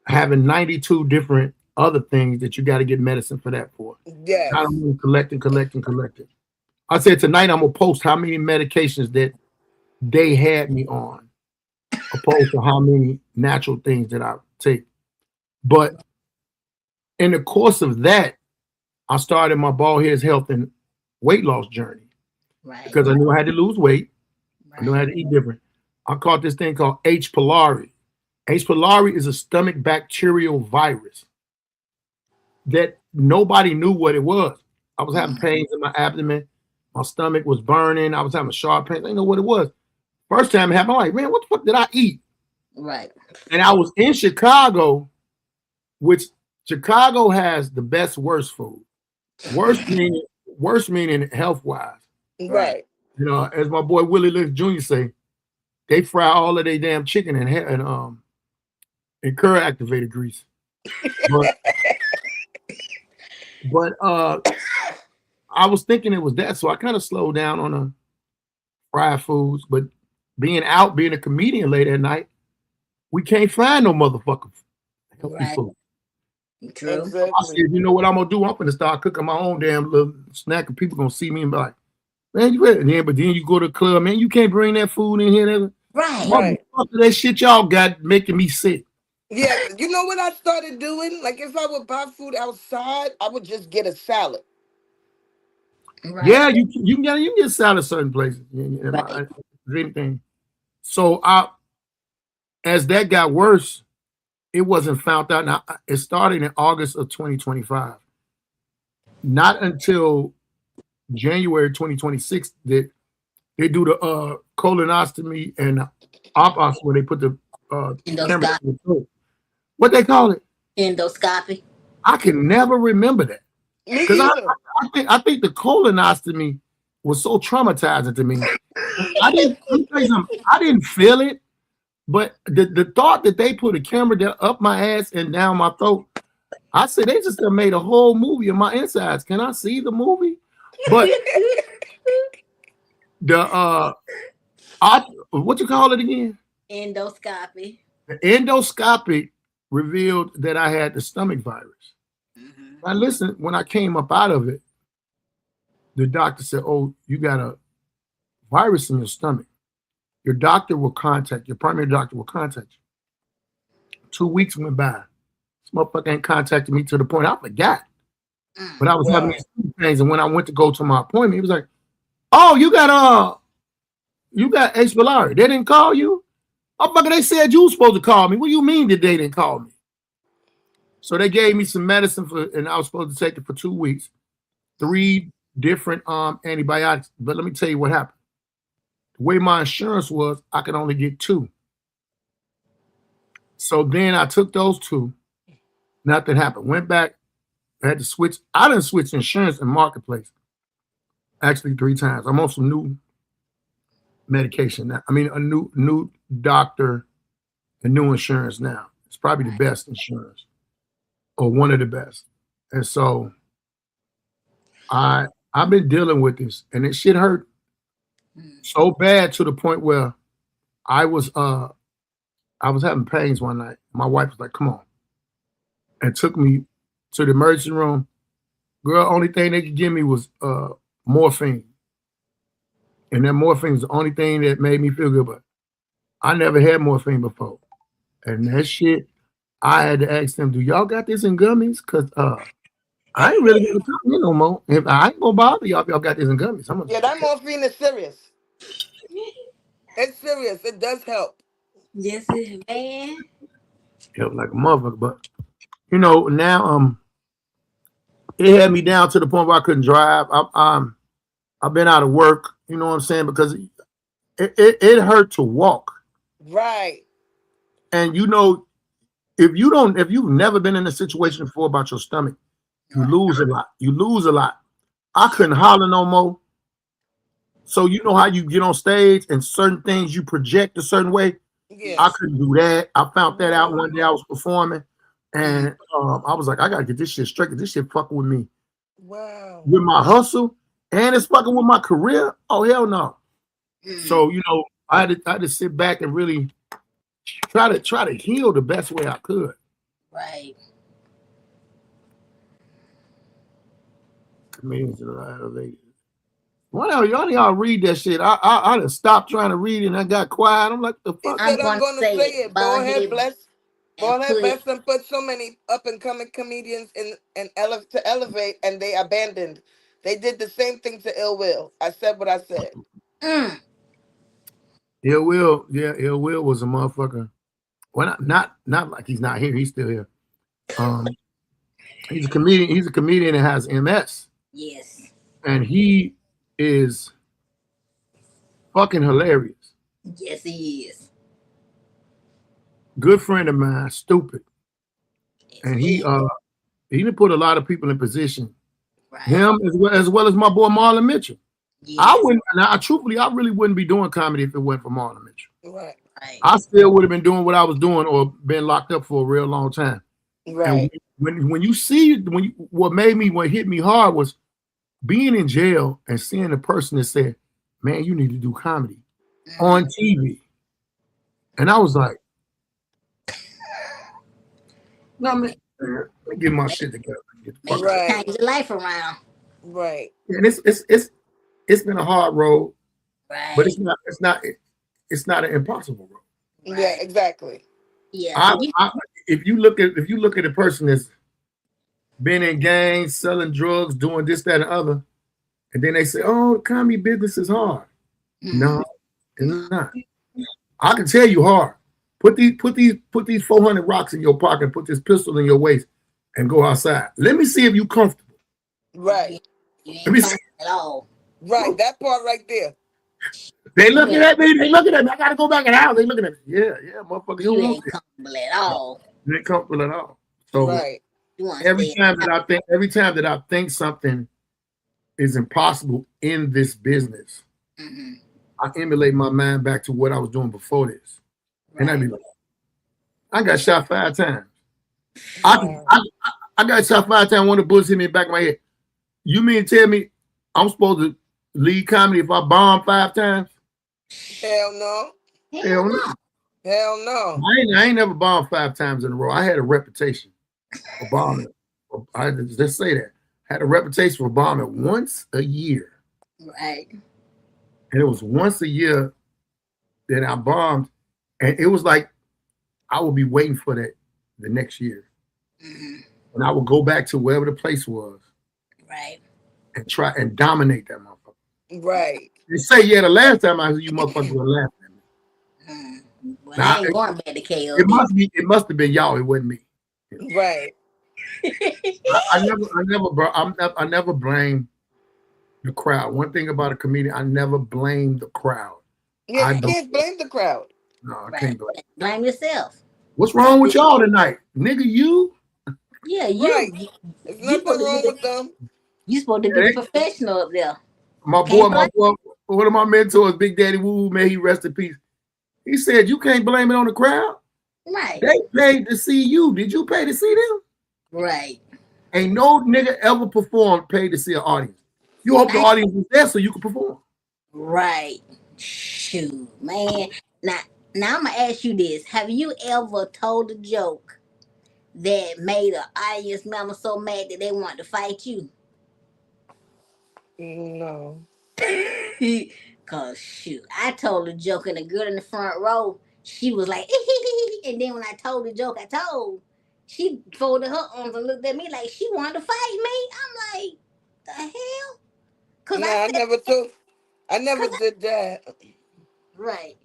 having 92 different other things that you got to get medicine for that for.
Yeah.
I don't mean collecting. I said tonight I'm gonna post how many medications that they had me on, opposed to how many natural things that I take. But in the course of that, I started my Baldhead's health and weight loss journey.
Right.
Because I knew I had to lose weight. Right. I knew I had to eat different. I caught this thing called H. pylori. H. pylori is a stomach bacterial virus that nobody knew what it was. I was having pains in my abdomen. My stomach was burning. I was having sharp pains. I didn't know what it was. First time it happened, I'm like, man, what the fuck did I eat?
Right.
And I was in Chicago, which Chicago has the best worst food. Worst meaning health wise.
Right.
You know, as my boy Willie Lynch Jr. say, they fry all of their damn chicken and curry activated grease. But I was thinking it was that, so I kind of slowed down on the fried foods. But being a comedian late at night, we can't find no motherfucker healthy food.
True.
Exactly.
I said, you know what I'm gonna do? I'm gonna start cooking my own damn little snack, and people gonna see me and be like, man, you ready? But then you go to the club, man, you can't bring that food in here.
Right.
That shit y'all got making me sick.
Yeah, you know what I started doing? Like if I would buy food outside, I would just get a salad.
Right.
Yeah, you can get salad certain places.
Right.
Anything. So as that got worse, it wasn't found out. Now it started in August of 2025. Not until January 2026 that they do the colonoscopy and op where they put the camera in the throat. What they call it?
Endoscopy.
I can never remember that. Because I think the colonoscopy was so traumatizing to me. I didn't feel it, but the thought that they put a camera up my ass and down my throat, I said they just made a whole movie of my insides. Can I see the movie? But what you call it again?
Endoscopy.
The endoscopy revealed that I had the stomach virus. Now listen, when I came up out of it, the doctor said, "Oh, you got a virus in your stomach. Your primary doctor will contact you." 2 weeks went by. This motherfucker ain't contacted me to the point I forgot. But I was having these things, and when I went to go to my appointment, he was like, "Oh, you got H. pylori. They didn't call you? Motherfucker, they said you were supposed to call me. What do you mean that they didn't call me?" So they gave me some medicine and I was supposed to take it for 2 weeks, 3 different antibiotics. But let me tell you what happened. The way my insurance was, I could only get 2. So then I took those 2. Nothing happened. Went back, had to switch. I didn't switch insurance and marketplace. Actually 3 times. I'm on some new medication now. I mean, a new doctor and new insurance now. It's probably the best insurance. Or one of the best. And so I've been dealing with this, and it shit hurt so bad to the point where I was having pains one night. My wife was like, "Come on," and took me to the emergency room. Girl, only thing they could give me was morphine, and that morphine was the only thing that made me feel good. But I never had morphine before, and that shit. I had to ask them, "Do y'all got this in gummies? Cause I ain't really gonna talk to you no more. If I ain't gonna bother y'all if y'all got this in gummies."
That morphine is serious. It's serious. It does help.
Yes, man.
Help like a motherfucker, but you know now it had me down to the point where I couldn't drive. I've been out of work. You know what I'm saying? Because it hurt to walk.
Right.
And you know. If you've never been in a situation before about your stomach, you lose a lot. I couldn't holler no more. So you know how you get on stage and certain things you project a certain way? Yes. I couldn't do that. I found that out one day I was performing, and I was like, I gotta get this shit straight. This shit fucking with me.
Wow.
With my hustle, and it's fucking with my career. Oh hell no. So you know, I had to sit back and really try to heal the best way I could.
Right.
Comedians are elevated. Why y'all read that shit? I just stopped trying to read it and I got quiet. I'm like, the fuck?
I'm gonna say it. Baldhead bless. Baldhead bless and put so many up and coming comedians to elevate, and they abandoned. They did the same thing to Ill Will. I said what I said.
Ill Will, yeah, Ill Will was a motherfucker. Well, not like he's not here. He's still here. He's a comedian. He's a comedian that has MS.
Yes.
And he is fucking hilarious.
Yes, he is.
Good friend of mine, stupid. And he done put a lot of people in position.
Right.
Him as well as my boy Marlon Mitchell.
Yes.
I really wouldn't be doing comedy if it wasn't for Marlon Mitchell.
Right.
I still would have been doing what I was doing or been locked up for a real long time.
Right.
And what hit me hard was being in jail and seeing a person that said, man, you need to do comedy on TV. And I was like, no, man, let me get my shit together.
Change your life around.
Right.
And it's been a hard road,
right?
But it's not an impossible road.
Right. Yeah, exactly.
Yeah.
If you look at a person that's been in gangs, selling drugs, doing this, that, and other, and then they say, "Oh, the comedy business is hard." No, it's not. I can tell you hard. Put these 400 rocks in your pocket, put this pistol in your waist, and go outside. Let me see if you comfortable.
Right.
You ain't comfortable at all.
Right, that part right there.
They looking at me. I gotta go back in the house. They looking at me. Yeah, motherfucker.
You ain't comfortable at all.
You ain't comfortable at all. So
right.
every time that I think something is impossible in this business, I emulate my mind back to what I was doing before this. Right. And I be like, I got shot 5 times. I got shot 5 times. One of the bullets hit me in the back of my head. You mean to tell me I'm supposed to lead comedy if I bomb 5 times?
Hell no.
Hell no.
Hell no.
I ain't never bombed 5 times in a row. I had a reputation for bombing. I just say that. I had a reputation for bombing once a year.
Right.
And it was once a year that I bombed. And it was like I would be waiting for that the next year. And I would go back to wherever the place was.
Right.
And try and dominate that motherfucker.
Right.
They say, yeah, the last time I heard you motherfuckers were laughing at me.
Well, now, I ain't going back to KO.
It must have been y'all. It wasn't me.
Right.
I never blame the crowd. One thing about a comedian, I never blame the crowd.
Yeah, you can't blame the crowd.
No, I can't
blame yourself.
What's wrong with y'all tonight, nigga? You?
Yeah, you.
Right. There's nothing wrong with them.
You supposed to be a professional up there.
My boy, one of my mentors, Big Daddy Woo, may he rest in peace. He said, you can't blame it on the crowd.
Right.
They paid to see you. Did you pay to see them?
Right.
Ain't no nigga ever performed paid to see an audience. You hope the audience is there so you can perform.
Right. Shoot, man. Now I'm going to ask you this. Have you ever told a joke that made an audience member so mad that they wanted to fight you?
No.
Cause shoot, I told a joke and the girl in the front row, she was like, and then when I told the joke, she folded her arms and looked at me like she wanted to fight me. I'm like, the hell? Cause
I never did that.
Right.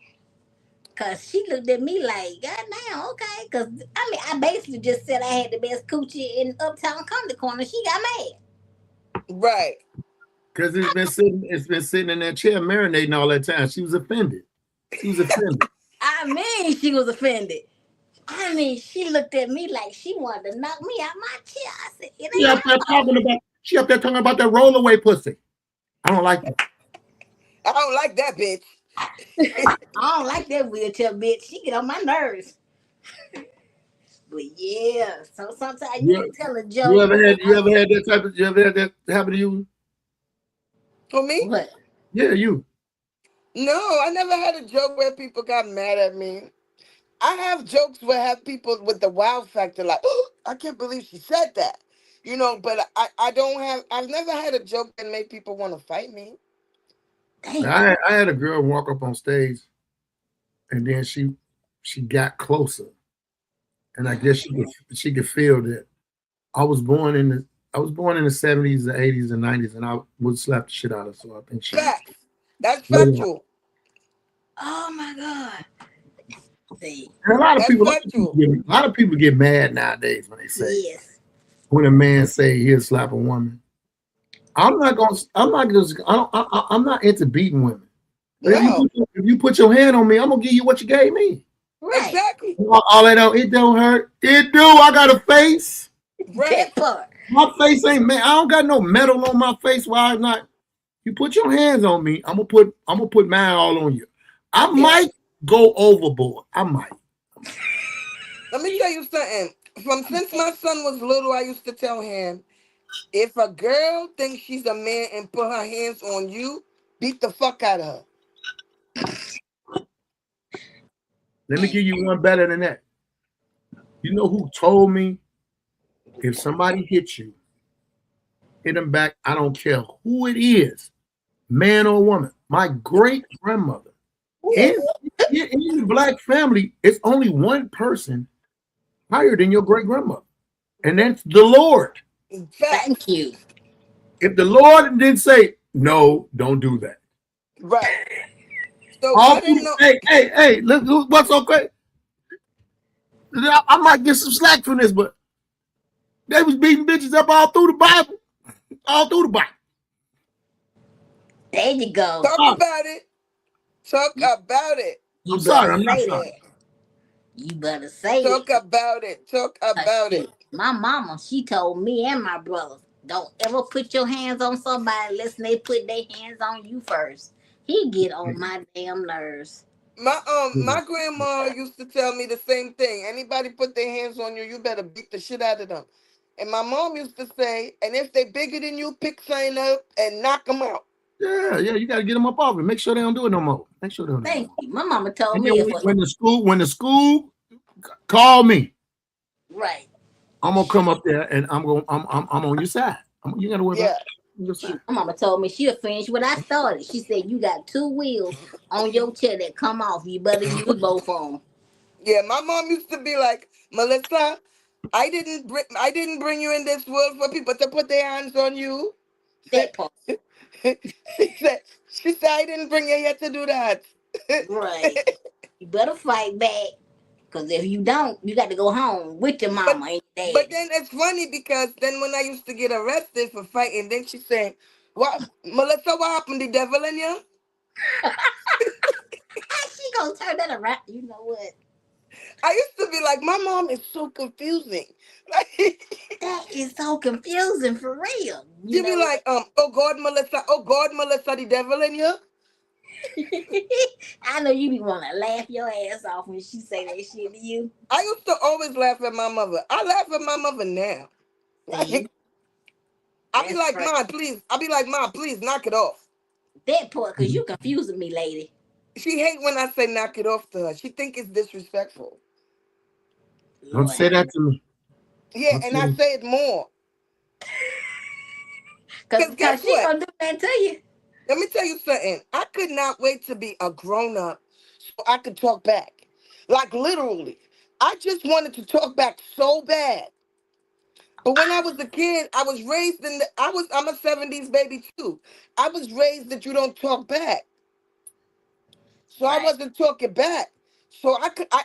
Cause she looked at me like, God damn, okay. Cause I basically just said I had the best coochie in Uptown Comedy Corner. She got mad.
Right.
Because it's been sitting in that chair marinating all that time. She was offended. She was offended. She looked at me like she wanted to knock me out my chair. I said, she up there talking about that rollaway pussy. I don't like that.
I don't like that bitch.
I don't like that wheelchair bitch. She get on my nerves. But yeah, so sometimes you can tell a joke. You ever had
that happen to you?
For me?
What?
Yeah, you.
No, I never had a joke where people got mad at me. I have jokes where I have people with the wow factor, like, oh, I can't believe she said that. You know, but I've never had a joke that made people want to fight me.
I had a girl walk up on stage and then she got closer. And I guess she could feel that I was born in the 70s, the 80s, and 90s, and I would slap the shit out of her. So I think she.
That's factual.
Oh my God! See,
and a lot of people get mad nowadays when they say
yes.
When a man say he'll slap a woman. I'm not gonna. I'm not just. I'm not into beating women. But
No.
if you put your hand on me, I'm gonna give you what you gave me.
Right.
Exactly.
All that out, it don't hurt. It do. I got a face.
Right.
That part.
My face ain't man. I don't got no metal on my face. Why I'm not? You put your hands on me, I'm gonna put mine all on you. I might go overboard. I might.
Let me tell you something. Since my son was little, I used to tell him, if a girl thinks she's a man and put her hands on you, beat the fuck out of her.
Let me give you one better than that. You know who told me if somebody hits you, hit them back. I don't care who it is, man or woman. My great grandmother. In the black family, it's only one person higher than your great grandmother, and that's the Lord.
Thank you.
If the Lord didn't say no, don't do that.
Right. So
All
I didn't know.
Hey, look, what's okay? I might get some slack from this, but they was beating bitches up all through the Bible. All through the Bible.
There you go.
Talk about it. Talk about it.
I'm sorry. I'm not
say
sorry.
that. You better say
Talk
it.
about it. Talk about it.
My mama, she told me and my brothers, don't ever put your hands on somebody unless they put their hands on you first. He get on my damn nerves.
My grandma used to tell me the same thing. Anybody put their hands on you, you better beat the shit out of them. And my mom used to say, and if they bigger than you, pick something up and knock them out.
Yeah, you got to get them up off it. Make sure they don't do it no more. Make sure they don't.
Thank you. My mama told
And
me
when the school call me,
right.
I'm gonna come up there and I'm on your side. You gotta worry about your side.
My mama told me she'll finish what I started. She said you got 2 wheels on your chair that come off. You better use both of them.
Yeah, my mom used to be like, Melissa, I didn't bring you in this world for people to put their hands on you.
That part.
she said, I didn't bring you here to do that.
Right. You better fight back. Because if you don't, you got to go home with your mama and dad.
But then it's funny because then when I used to get arrested for fighting, then she said, "What, Melissa, what happened? The devil in you?"
She gonna turn that around. You know what?
I used to be like, my mom is so confusing.
That is so confusing for real.
She'd be like, oh God, Melissa, the devil in you?
I know you be want to laugh your ass off when she say that shit to you.
I used to always laugh at my mother. I laugh at my mother now. Like, I be like, Mom, please. I be like, Mom, please knock it off.
That part, because you confusing me, lady.
She hate when I say knock it off to her. She think it's disrespectful.
Don't say that to me.
Yeah, and I say it more.
Because guess she gonna do that to you.
Let me tell you something. I could not wait to be a grown-up so I could talk back. Like literally. I just wanted to talk back so bad. But when I was a kid, I was raised I'm a 70s baby too. I was raised that you don't talk back. So I wasn't talking back. So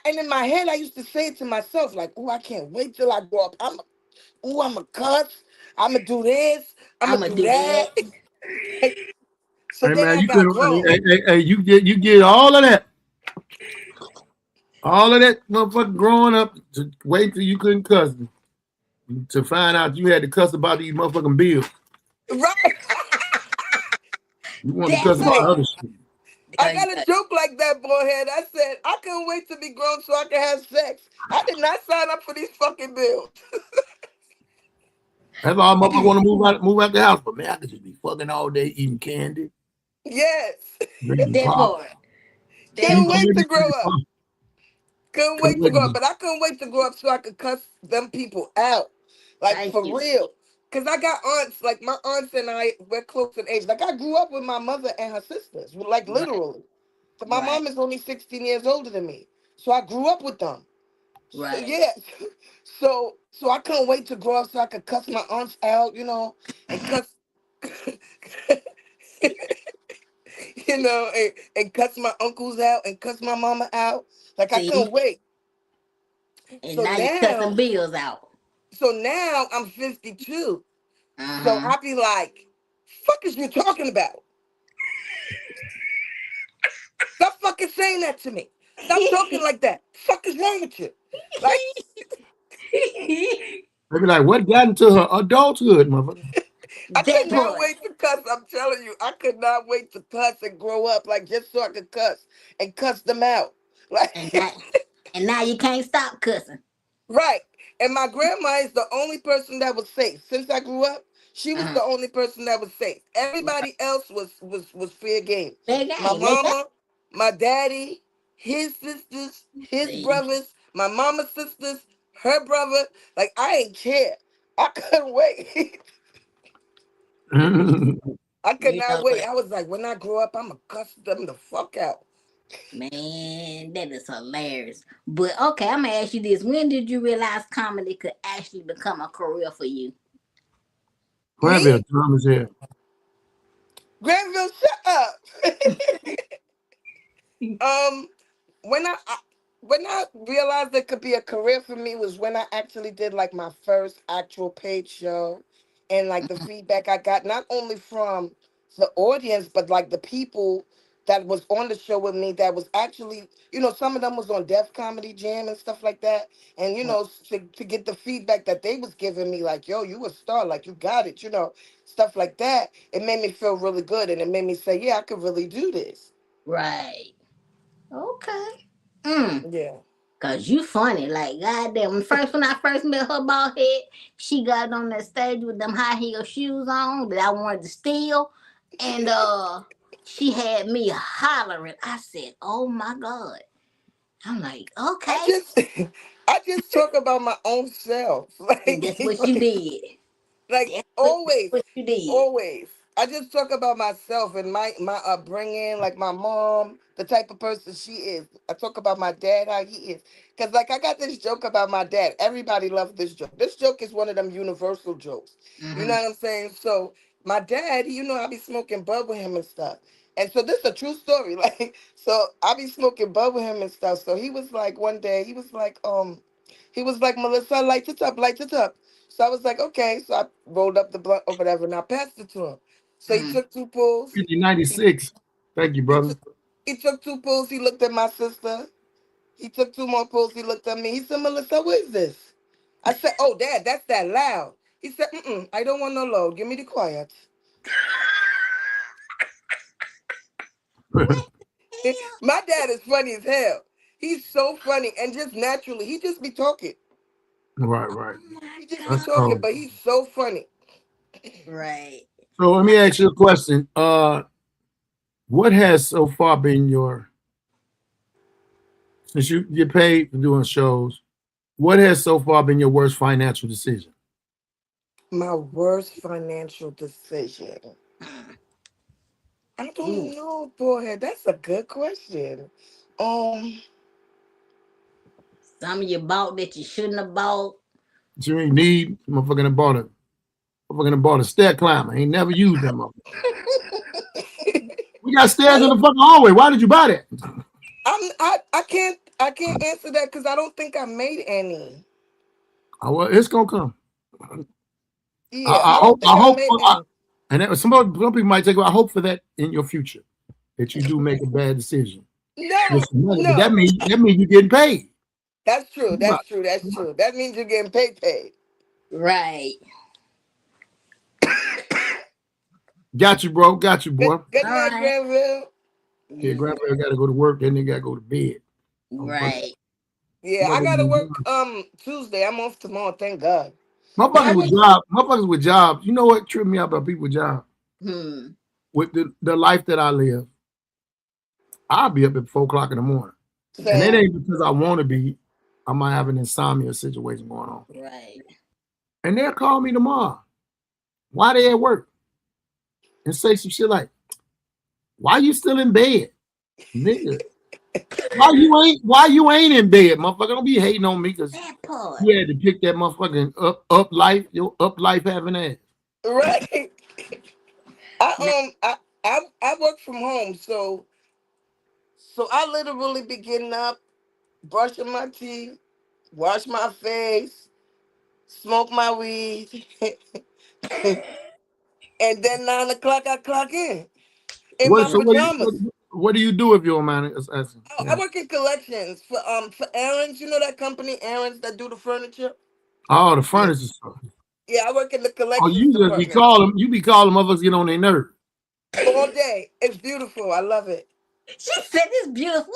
and in my head I used to say it to myself, like, oh, I can't wait till I grow up. I'm a cuss. I'm gonna do this. I'm gonna do that. So
hey
then
man,
I got grown.
You get all of that. All of that motherfucker growing up to wait till you couldn't cuss to find out you had to cuss about these motherfucking bills.
Right.
You want to cuss about other shit.
I got a joke like that, Baldhead. I said, I couldn't wait to be grown so I could have sex. I did not sign up for these fucking bills.
That's all motherfucker want to move out the house. But man, I could just be fucking all day eating candy.
Yes.
That part.
Couldn't wait to grow up. Couldn't wait to grow up. But I couldn't wait to grow up so I could cuss them people out. Like, for real. Because I got aunts, like my aunts and I, we're close in age. Like I grew up with my mother and her sisters, like literally. But my mom is only 16 years older than me. So I grew up with them. Right. So, yeah. So I couldn't wait to grow up so I could cuss my aunts out, you know, and cuss, you know, and cuss my uncles out and cuss my mama out. Like I couldn't wait.
And so now you're cussing bills out.
So now I'm 52. So I be like, Fuck is you talking about? Stop fucking saying that to me. Stop talking like that. Fuck is wrong with you? Like,
They be like, what got into her adulthood, motherfucker?
I
That
could not
part.
wait to cuss. I'm telling you, I could not wait to cuss and grow up, like just so I could cuss and cuss them out.
And
Like,
now, and now you can't stop cussing.
right. And my grandma is the only person that was safe. Since I grew up, she was
Uh-huh.
the only person that was safe. Everybody else was fair game.
They
My
game. They got.
mama, my daddy, his sisters, his
See,
brothers, my mama's sisters, her brother. Like I ain't care. I couldn't wait. I could
you
not
know
wait.
what,
I was like, when I grow up, I'ma cuss them the fuck out.
man? That is hilarious. But okay, I'm gonna ask you this: when did you realize comedy could actually become a career for you?
Granville,
Me,
Thomas here.
Granville, shut up. um, when when I realized it could be a career for me was when I actually did like my first actual paid show, and like the feedback I got not only from the audience but like the people that was on the show with me that was actually, some of them was on Def Comedy Jam and stuff like that, and to get the feedback that they was giving me, like, yo, you a star, like you got it, stuff like that. It made me feel really good, and it made me say, yeah, I could really do this.
Right. Okay. Mm.
Yeah.
Cause you funny, like goddamn. When I first met her bald head, she got on that stage with them high heel shoes on that I wanted to steal, and she had me hollering. I said, "Oh my god!" I'm like,
I
"Okay,"
just I just talk about my own self.
and that's what you did.
Like
That's
always,
what you did.
always. I just talk about myself and my upbringing, like my mom, the type of person she is. I talk about my dad, how he is. Cause like I got this joke about my dad. Everybody loves this joke. This joke is one of them universal jokes. You know
Mm-hmm.
what I'm saying? So my dad, I be smoking bud with him and stuff. And so this is a true story. Like, so I be smoking bud with him and stuff. So he was like one day, he was like, Melissa, light it up. So I was like, okay. So I rolled up the blunt or whatever, and I passed it to him. So he
Mm-hmm.
took two pulls. He
96. Thank you,
he
brother.
took he took two pulls. He looked at my sister. He took two more pulls. He looked at me. He said, Melissa, what is this? I said, oh, Dad, that's that loud. He said, I don't want no load. Give me the quiet.
What the
My dad is funny as hell. He's so funny and just naturally, he just be talking.
Right,
hell?
right.
Oh my
He just be
That's
god!
talking,
cold.
but he's so funny.
Right.
So let me ask you a question. What has so far been since you get paid for doing shows, what has so far been your worst financial decision?
My worst financial decision.
Mm.
I
Ooh.
don't know, boy. That's a good question. Um,
Some of you bought that you shouldn't have bought.
That you ain't need, motherfucking bought a stair climber. Ain't never used them. We got stairs in the fucking hallway. Why did you buy that?
I can't answer that because I don't think I made any.
Oh, well, it's gonna come.
Yeah, I don't
I
think I
hope,
made any.
and some people might take. I hope for that in your future that you do make a bad decision with
No,
some money, but that
no.
means you're getting paid.
That's true. That's true. That's true. That means you're getting paid.
Right.
Got you, bro. Got you,
Good,
boy.
good
All
night,
right.
Granville.
Yeah,
Mm,
grandpa got to go to work, then they got to go to bed.
right.
Yeah, I gotta work Tuesday. I'm off tomorrow, thank God. But I just
Motherfuckers with jobs. You know what tripped me out about people with jobs?
Hmm.
With the life that I live, I'll be up at 4 o'clock in the morning. And it
saying,
ain't because I want to be. I might have an insomnia situation going on.
Right.
And they'll call me tomorrow. Why they at work? And say some shit like, why you still in bed? Nigga. Why you ain't in bed, motherfucker? Don't be hating on me because
That part.
you had to pick that motherfucking up life, your up life having ass.
right?
Now,
I work from home, so I literally be getting up, brushing my teeth, wash my face, smoke my weed, And then 9 o'clock, I clock in
What
my
so
pajamas.
what do you do if you're a man? Asking?
Oh, I work in collections for Aaron's. You know that company, Aaron's, that do the furniture.
Oh, the furniture stuff.
Yeah, I work in the
Oh,
collections
you just be
department
calling. You be calling motherfuckers get on their nerve.
all day. It's beautiful. I love it.
She said it's beautiful.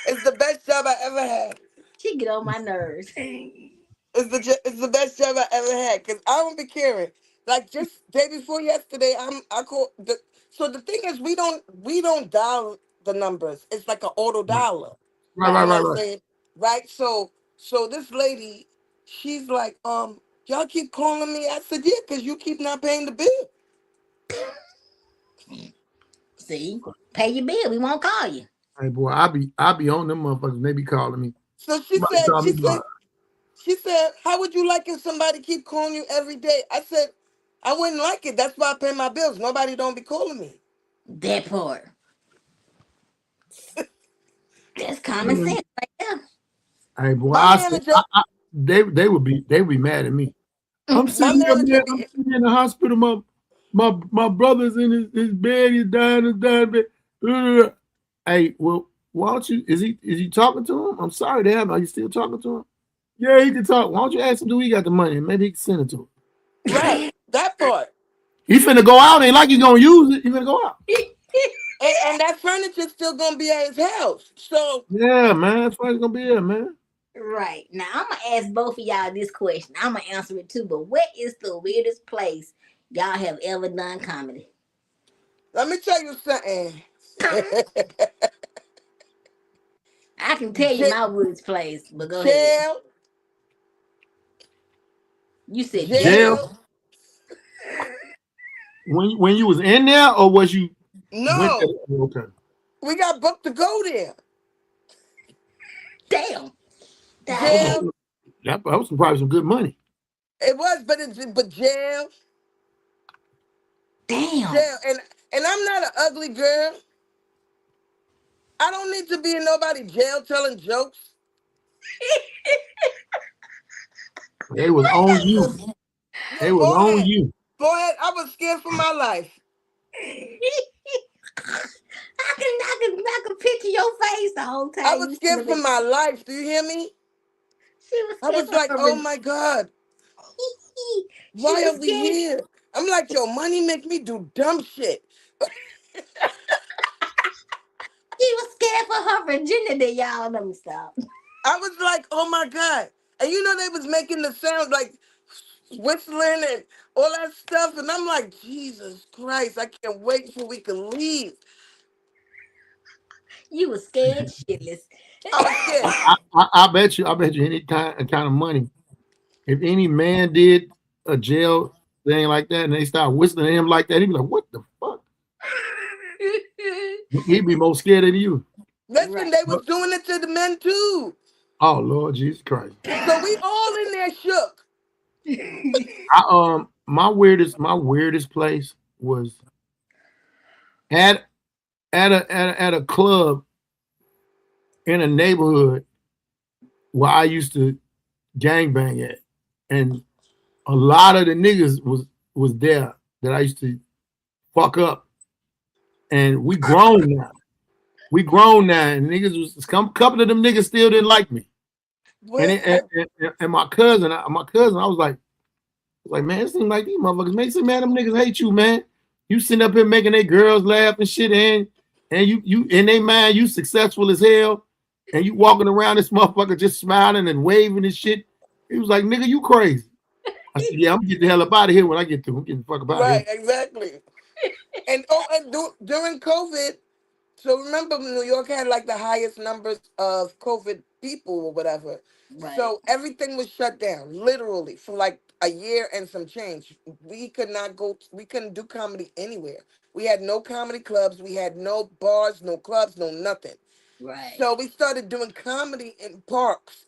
It's the best job I ever had.
She get on my nerves.
It's the best job I ever had because I don't be caring. Like just day before yesterday, I called the. So the thing is, we don't dial the numbers. It's like an auto dialer. You know what I'm
Right.
saying? Right. So this lady, she's like, y'all keep calling me. I said, yeah, because you keep not paying the bill.
See, pay your bill. We won't call you.
Hey boy, I be on them motherfuckers. And they be calling me.
So
Somebody call me tomorrow.
she said, how would you like if somebody keep calling you every day? I said, I wouldn't like it. That's why I pay my bills. Nobody don't be calling me.
That part. That's common sense right there.
Hey boy,
My manager,
they would be mad at me. I'm
my
sitting here,
manager
man. I'm sitting in the hospital. My brother's in his bed. He's dying. Bed. Hey, well, why don't you? Is he talking to him? I'm sorry, damn. Are you still talking to him? Yeah, he can talk. Why don't you ask him? Do he got the money? Maybe he can send it to him.
right, that part.
He finna go out. Ain't like he's gonna use it. He finna go out.
And that furniture's still gonna be at his house. So
Yeah, man. That's why he's gonna be there, man.
Right. Now, I'm going to ask both of y'all this question. I'm going to answer it too. But what is the weirdest place y'all have ever done comedy?
let me tell you something.
I can tell you my weirdest place, but go ahead.
Jail.
You said
Jail.
jail.
When you was in there, or was you?
No.
Okay.
We got booked to go there.
Damn.
Jail.
That was probably some good money.
It was, but jail.
Damn.
Jail. And I'm not an ugly girl. I don't need to be in nobody's jail telling jokes.
They was on you. They was on you.
Boy, I was scared for my life.
I can picture your face the whole time.
I was scared for my life. Do you hear me? I was like, oh my God. Why are we here? I'm like, yo, money make me do dumb shit.
She was scared for her virginity, y'all. Let me stop.
I was like, oh my God. And you know, they was making the sounds like whistling and all that stuff. And I'm like, Jesus Christ, I can't wait till we can leave.
You were scared shitless.
I was scared.
I bet you any kind of money. If any man did a jail thing like that and they start whistling at him like that, he'd be like, what the fuck? He'd be more scared than you.
Listen, they was doing it to the men too.
Oh Lord Jesus Christ.
So we all in there shook.
My weirdest place was at a club in a neighborhood where I used to gangbang at, and a lot of the niggas was there that I used to fuck up, and we grown now. And niggas was a couple of them niggas still didn't like me. And my cousin, I was like, man, it seems like these motherfuckers, man, say, man, them niggas hate you, man. You sitting up here making their girls laugh and shit, and you in their mind, you successful as hell, and you walking around this motherfucker just smiling and waving and shit. He was like, nigga, you crazy. I said, yeah, I'm gonna get the hell up out of here when I get to. I'm getting the fuck up out of here.
Right, exactly. And during COVID, so remember New York had like the highest numbers of COVID people or whatever. Right. So everything was shut down, literally, for like a year and some change. We couldn't do comedy anywhere. We had no comedy clubs, we had no bars, no clubs, no nothing. Right. So we started doing comedy in parks.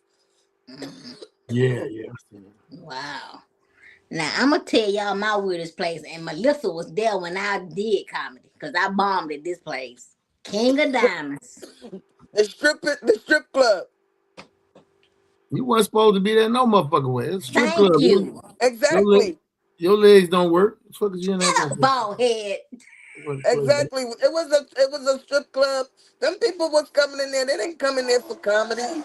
Yeah.
Wow. Now I'm gonna tell y'all my weirdest place, and Melissa was there when I did comedy because I bombed at this place, King of Diamonds,
the strip club.
You weren't supposed to be there no motherfucking way. It's a strip club.
You.
Exactly.
Your legs don't work. What the fuck is you in there
Shut up,
for?
bald head.
Exactly. It was a strip club. Them people was coming in there. They didn't come in there for comedy.
No,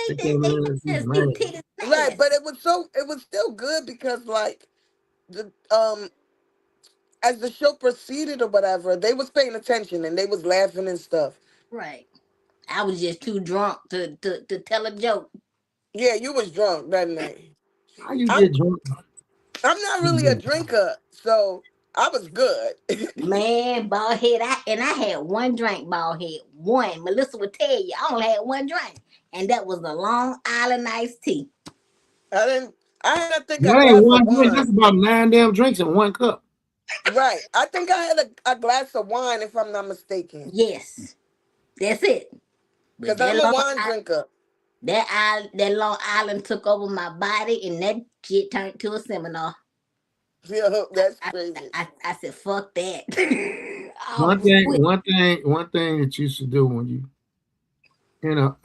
They
they
came in and see
just
man.
do titties and
Right,
ass.
but it was still good because like the as the show proceeded or whatever, they was paying attention and they was laughing and stuff.
Right. I was just too drunk to tell a joke.
Yeah, you was drunk that night.
How you
I'm
get drunk?
I'm not really a drinker, so I was good.
Man, bald head. I had one drink, bald head. One. Melissa would tell you, I only had one drink, and that was the Long Island iced tea.
I didn't. I had, I think, a
That ain't
glass of
one drink.
wine.
That's about 9 damn drinks in one cup.
Right. I think I had a glass of wine, if I'm not mistaken.
Yes, that's it. But
Because I'm a wine drinker.
that Long Island took over my body, and that shit turned to a seminar.
Yeah, that's crazy.
I said, fuck that.
One
Oh, quit.
one thing that you should do when you in a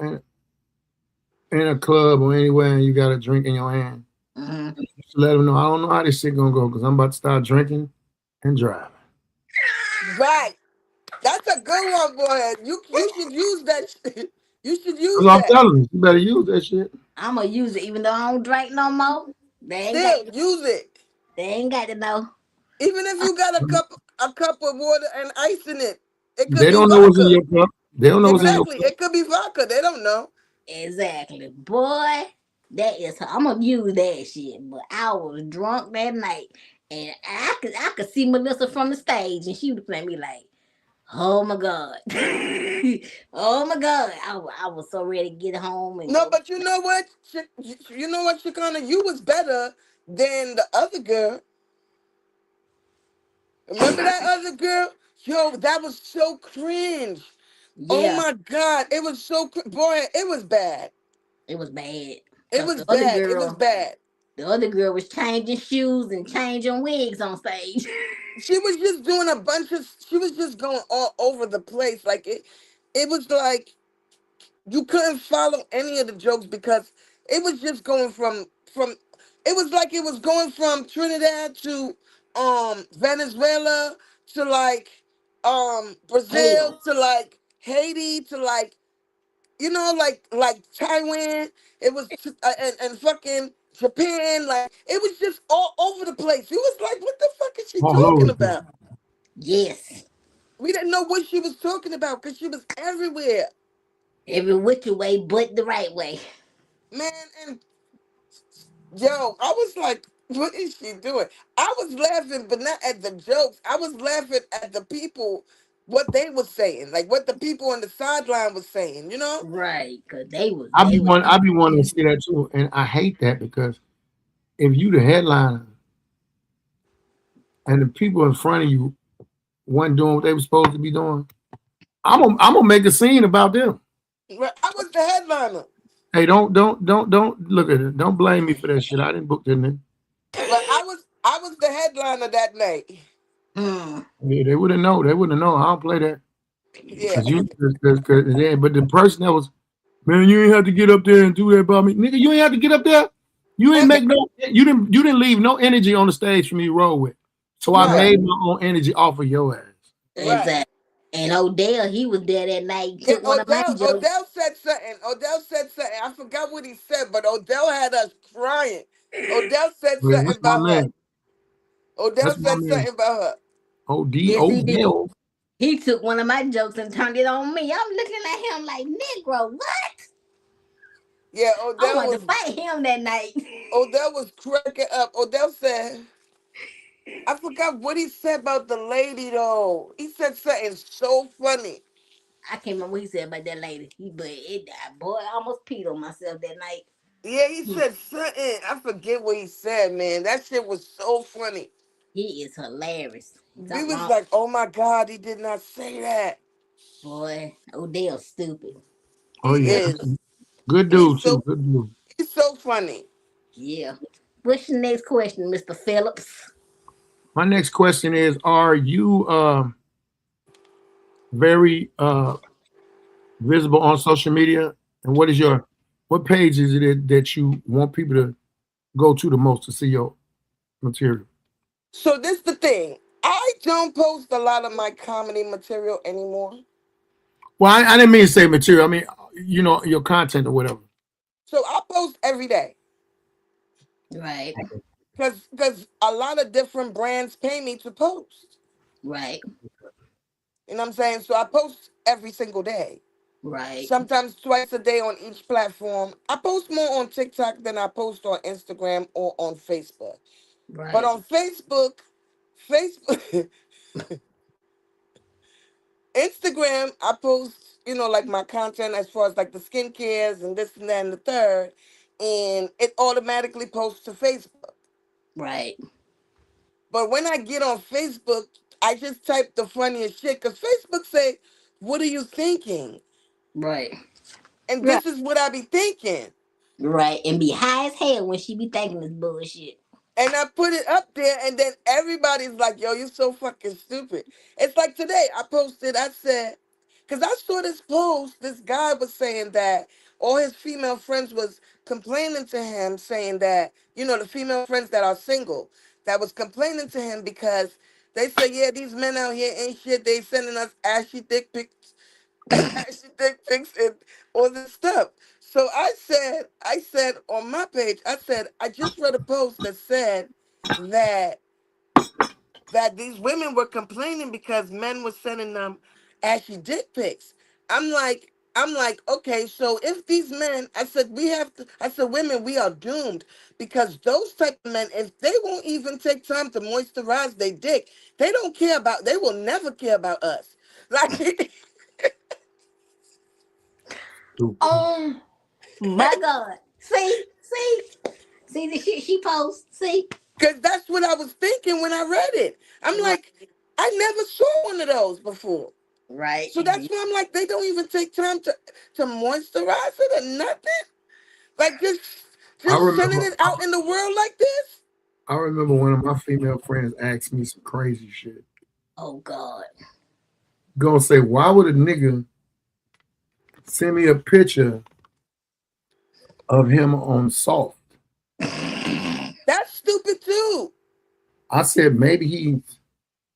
in a club or anywhere and you got a drink in your hand,
Mhm.
just let them know. I don't know how this shit gonna go because I'm about to start drinking and driving.
Right. That's a good one, boy. You should use that shit. You should use
That's what I'm
that.
telling you. You better use that shit.
I'm gonna use it, even though I don't drink no more.
Still, use it.
They ain't got to know.
Even if you got a cup of water and ice in it, it could
They
be
don't know what's in
vodka.
your cup. They don't know what's in your
Exactly.
cup.
It could be vodka. They don't know.
Exactly, boy. That is her. I'm gonna use that shit. But I was drunk that night, and I could see Melissa from the stage, and she would play me like, "Oh my god, oh my god." I was so ready to get home and
No,
go.
but you know what? You know what, Shaquena? You was better than the other girl. Remember that other girl? Yo, that was so cringe. Oh
Yeah,
my God. It was so, boy, it was bad.
it was bad.
It
Cause
was bad. It was bad.
the other girl was changing shoes and changing wigs on stage.
She was just doing she was just going all over the place. Like it was like you couldn't follow any of the jokes because it was just going from it was like it was going from Trinidad to Venezuela to like Brazil
Hell,
to like Haiti to like like Taiwan. It was and fucking Japan. Like it was just all over the place. It was like, what the fuck is she
All over
talking
the place.
about?
yes.
We didn't know what she was talking about because she was everywhere,
Every which way but the right way.
man. And yo, I was like, what is she doing? I was laughing, but not at the jokes. I was laughing at the people, what they were saying, like what the people on the sideline was saying. You know?
Right, cause they was
I be wanting to see that too, and I hate that because if you the headliner and the people in front of you weren't doing what they were supposed to be doing, I'm gonna make a scene about them.
I was the headliner.
Hey, don't look at it. Don't blame me for that shit. I didn't book that nigga.
Like I was the headliner that night.
Yeah, they wouldn't know. They wouldn't know. I don't play that.
Yeah.
Yeah, but the person that was, man, you ain't have to get up there and do that about me, nigga. You ain't have to get up there. You ain't make no. You didn't leave no energy on the stage for me to roll with. So I
Right.
made my own energy off of your ass.
exactly. And Odell, he was there that night. He
Yeah,
took one of my jokes.
Odell said something. Odell said something. I forgot what he said, but Odell had us crying. Odell said
But
something
that's my
about her.
man.
Odell
That's my
said
man.
something about her.
Yes, he did.
Odell.
He took one of my jokes and turned it on me. I'm looking at him like, Negro, what?
Yeah,
I wanted to fight him that night.
Odell was cracking up. Odell said, I forgot what he said about the lady though. He said something so funny.
I can't remember what he said about that lady. Boy, I almost peed on myself that night.
Yeah, he said something. I forget what he said, man. That shit was so funny.
He is hilarious.
We was like, oh my God, he did not say that.
Boy, Odell's stupid.
Oh
He
yeah,
is.
good dude too. Good dude.
He's so funny.
Yeah. What's your next question, Mr. Phillips?
My next question is: are you very visible on social media? And what page is it that you want people to go to the most to see your material?
So this the thing. I don't post a lot of my comedy material anymore.
Well, I didn't mean to say material. I mean, your content or whatever.
So I post every day.
Right.
Because a lot of different brands pay me to post.
Right.
You know what I'm saying? So I post every single day.
Right.
Sometimes twice a day on each platform. I post more on TikTok than I post on Instagram or on Facebook. But
Right.
on Facebook, Instagram, I post, like my content as far as like the skincares and this and that and the third, and it automatically posts to Facebook.
Right.
But when I get on Facebook, I just type the funniest shit because Facebook say, "What are you thinking?"
Right.
And
Right.
this is what I be thinking.
Right. And be high as hell when she be thinking this bullshit.
And I put it up there, and then everybody's like, "Yo, you so fucking stupid." It's like today, I said, because I saw this post, this guy was saying that all his female friends was complaining to him, saying that, the female friends that are single, that was complaining to him because they say, yeah, these men out here ain't shit. They sending us ashy dick pics, ashy dick pics and all this stuff. So I said on my page, I just read a post that said that these women were complaining because men were sending them ashy dick pics. I'm like, okay, so if these men, I said, women, we are doomed because those type of men, if they won't even take time to moisturize their dick, they will never care about us. Like,
Oh my God. See the shit she posts. See?
because that's what I was thinking when I read it. I'm
Right.
like, I never saw one of those before.
Right.
So that's why I'm like, they don't even take time to moisturize it or nothing. Like
I
just sending
remember.
it out in the world like this.
I remember one of my female friends asked me some crazy shit.
Oh God.
Gonna say, why would a nigga send me a picture of him on soft?
That's stupid too.
I said maybe he's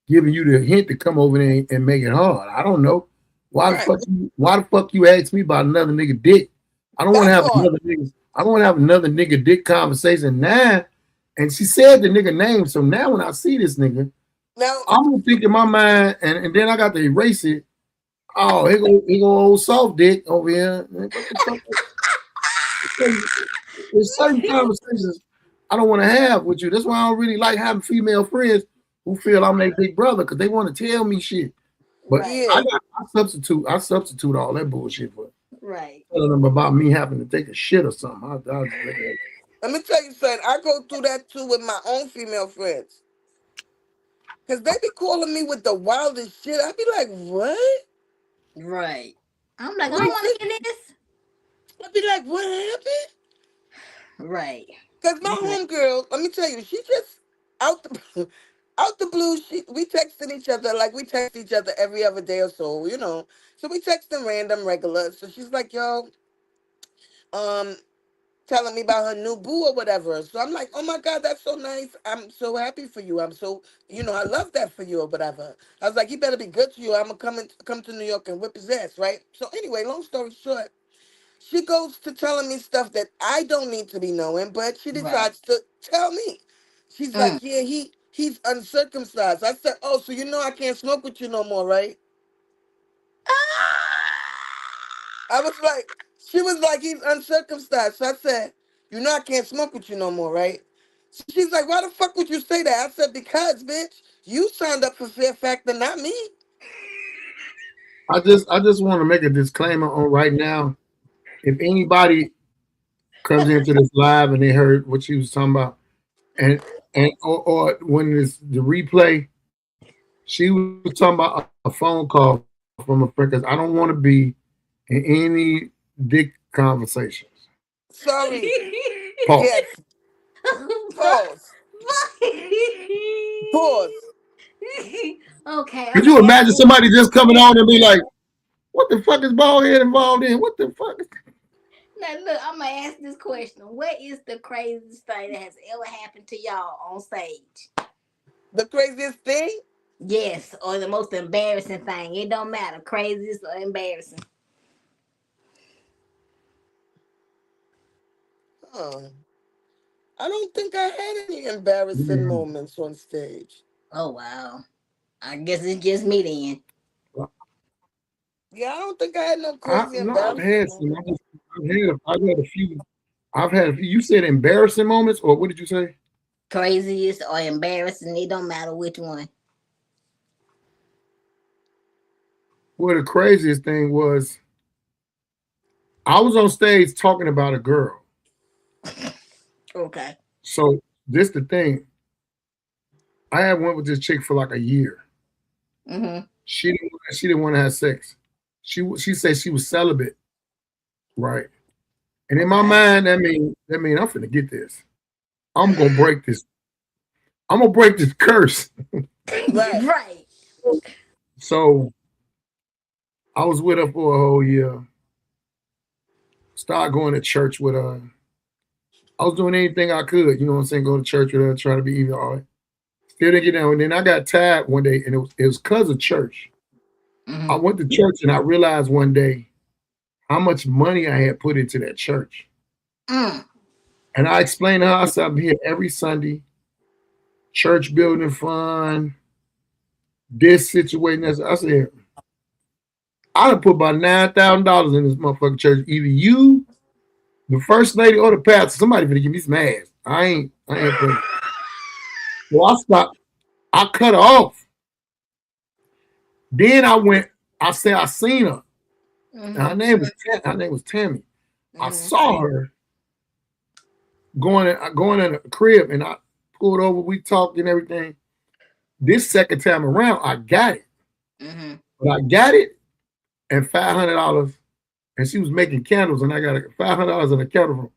giving you the hint to come over there and make it hard. I don't know.
Right.
Why the fuck you ask me about another nigga dick? I don't want to
That
have
part.
another nigga dick conversation now. And she said the nigga name. So now when I see this nigga,
Now,
I'm gonna think in my mind, and then I got to erase it. Oh, he go old soft dick over here. What the fuck? There's certain conversations I don't want to have with you. That's why I don't really like having female friends who feel I'm their big brother because they want to tell me shit. But
Right.
yeah.
I substitute all that bullshit for
Right.
telling them about me having to take a shit or something.
Let me tell you something. I go through that too with my own female friends. Cause they be calling me with the wildest shit. I be like, what?
Right. I'm like, I don't
Like,
want to hear this.
I be like, what happened?
Right.
Cause my
Right.
homegirl, let me tell you, she just out the out the blue. We texting each other like we text each other every other day or so. So we texting random regular. So she's like, yo, um, telling me about her new boo or whatever. So I'm like, oh my God, that's so nice. I'm so happy for you. I'm so, I love that for you or whatever. I was like, he better be good to you. I'm gonna come to New York and whip his ass, right? So anyway, long story short, she goes to telling me stuff that I don't need to be knowing, but she
Right.
decides to tell me. She's like,
Mm.
yeah, he's uncircumcised. I said, oh, so I can't smoke with you no more, right? I was like, she was like, he's uncircumcised. So I said, I can't smoke with you no more, right? So she's like, why the fuck would you say that? I said, because, bitch, you signed up for Fear Factor, not me.
I just want to make a disclaimer on right now. If anybody comes into this live and they heard what you was talking about, or when it's the replay, she was talking about a phone call from a friend because I don't want to be in any dick conversations.
Sorry.
Pause.
Yes. Pause. Pause.
Okay, I'm
Could
gonna
you
ask
imagine
this.
somebody just coming on and be like, "What the fuck is Baldhead involved in? What the fuck?"
Now look, I'm gonna ask this question. What is the craziest thing that has ever happened to y'all on stage?
The craziest thing?
Yes, or the most embarrassing thing. It don't matter, craziest or embarrassing.
Huh. I don't think I had any embarrassing
Yeah.
moments on stage.
Oh wow. I guess it's just me then.
Yeah, I don't think I had no crazy
No, I've
embarrassing
had some.
moments.
I've had a few. I've had a few. You said embarrassing moments, or what did you say?
Craziest or embarrassing, it don't matter which one.
Well, the craziest thing was I was on stage talking about a girl.
Okay.
So this the thing. I had went with this chick for like a year.
Mm-hmm.
She didn't want to have sex. She said she was celibate, right? And in my
Okay.
mind, that mean I'm finna get this. I'm gonna break this. I'm gonna break this curse.
Right.
Right.
So I was with her for a whole year. Started going to church with her. I was doing anything I could, you know what I'm saying? Go to church with her, try to be even all right. Still didn't get down. And then I got tired one day, and it was because of church.
Mm-hmm.
I went to church and I realized one day how much money I had put into that church.
Mm.
And I explained to her, I said, I'm here every Sunday, church building fund, this situation. I said, I done put about $9,000 in this motherfucking church. Either you, the first lady, or the pastor, somebody finna give me some ass. I ain't playing. Well, I stopped. I cut her off. Then I said I seen her.
Mm-hmm.
Her name was Tammy.
Mm-hmm.
I saw her going in a crib, and I pulled over. We talked and everything. This second time around, I got it.
Mm-hmm.
But I got it and $500, and she was making candles, and I got $500 in a candle room.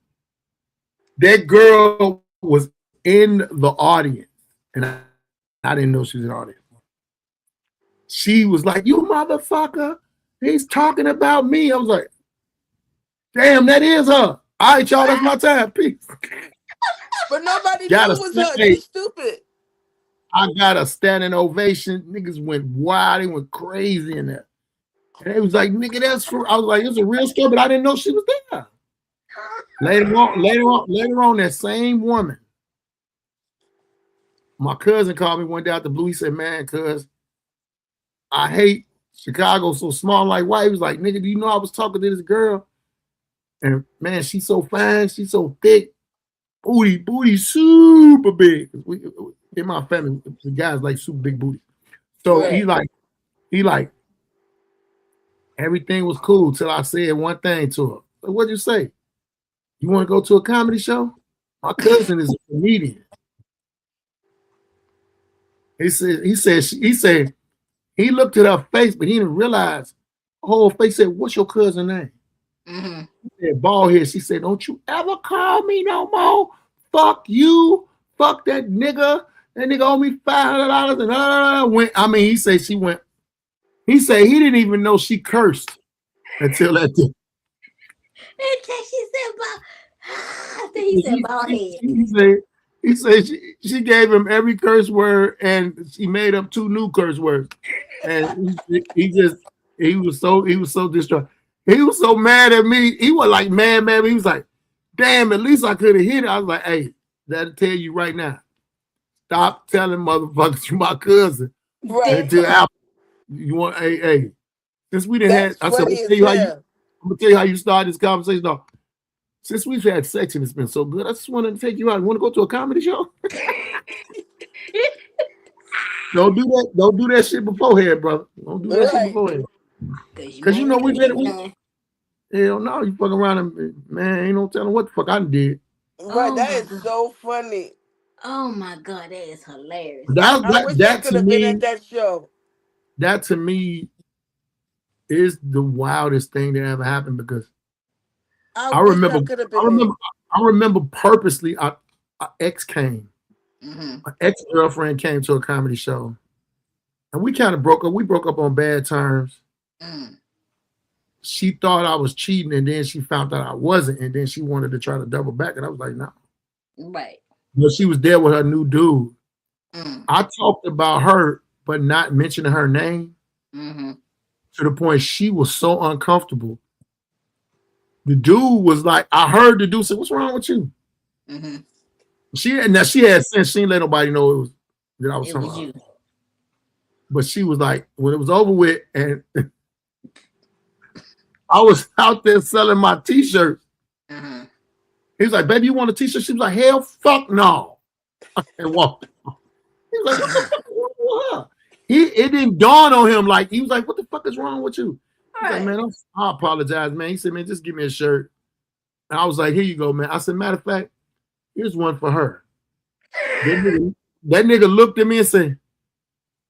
That girl was in the audience, and I didn't know she was in the audience. She was like, "You motherfucker, he's talking about me." I was like, "Damn, that is her." All right, y'all, that's my time. Peace.
But nobody knew it was her. You stupid.
I got a standing ovation. Niggas went wild. They went crazy in there. And they was like, "Nigga, that's for." I was like, "It's a real story," but I didn't know she was there. Later on, that same woman, my cousin called me one day out the blue. He said, "Man, cuz I hate Chicago so small like white." He was like, "Nigga, do you know I was talking to this girl? And man, she's so fine, she's so thick, booty super big." In my family, the guys like super big booty. So
Right.
he like everything was cool till I said one thing to her. Like, what'd you say? You want to go to a comedy show? My cousin is a comedian. He said he looked at her face, but he didn't realize her whole face said, "What's your cousin's name?"
Mm-hmm.
He said, "Baldhead." She said, "Don't you ever call me no more. Fuck you. Fuck that nigga. That nigga owe me $500." And went. I mean, he said she went. He said he didn't even know she cursed until that day.
He said Baldhead.
He said she gave him every curse word, and she made up 2 new curse words. And he was so distraught. He was so mad at me. He was like mad. He was like, "Damn, at least I could have hit it." I was like, "Hey, that'll tell you right now. Stop telling motherfuckers you my cousin."
Right.
Until you want, hey. Since we didn't have, I said, I'm gonna tell you how you started this conversation. No, since we've had sex and it's been so good, I just wanted to take you out. You want to go to a comedy show? Don't do that shit beforehand, brother. Don't do that shit beforehand. Because you know we hell no, you fucking around and man, ain't no telling what the fuck I did.
Right, that is so funny.
Oh my God, that is hilarious.
I wish I could have been at that show.
That to me is the wildest thing that ever happened because I remember purposely our ex came.
Mm-hmm.
My ex-girlfriend came to a comedy show. And we kind of broke up. We broke up on bad terms.
Mm.
She thought I was cheating, and then she found out I wasn't, and then she wanted to try to double back, and I was like, no.
Right.
But she was there with her new dude. I talked about her, but not mentioning her name to the point she was so uncomfortable. The dude was like, I heard the dude say, "What's wrong with you?" She had sense. She didn't let nobody know it was that I was talking about. You. But she was like, when it was over with, and I was out there selling my t-shirts. He was like, "Baby, you want a t-shirt?" She was like, "Hell, fuck no." And walked. He was like, "What the fuck is wrong with her?" It didn't dawn on him. Like, he was like, "What the fuck is wrong with you?" He's like, "Man, I apologize, man." He said, "Man, just give me a shirt." And I was like, "Here you go, man." I said, "Matter of fact, here's one for her." That nigga looked at me and said,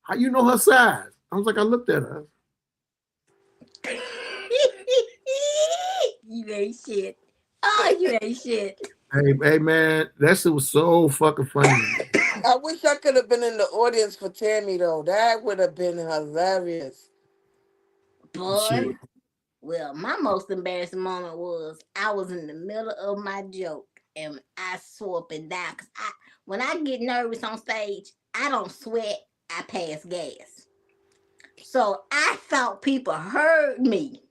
"How you know her size?" I was like, "I looked at her."
You ain't shit. Oh, you ain't shit.
Hey, man, that shit was so fucking funny.
I wish I could have been in the audience for Tammy, though. That would have been hilarious.
Boy, well, my most embarrassing moment was I was in the middle of my joke and I swore up and down. Because when I get nervous on stage, I don't sweat, I pass gas. So I thought people heard me.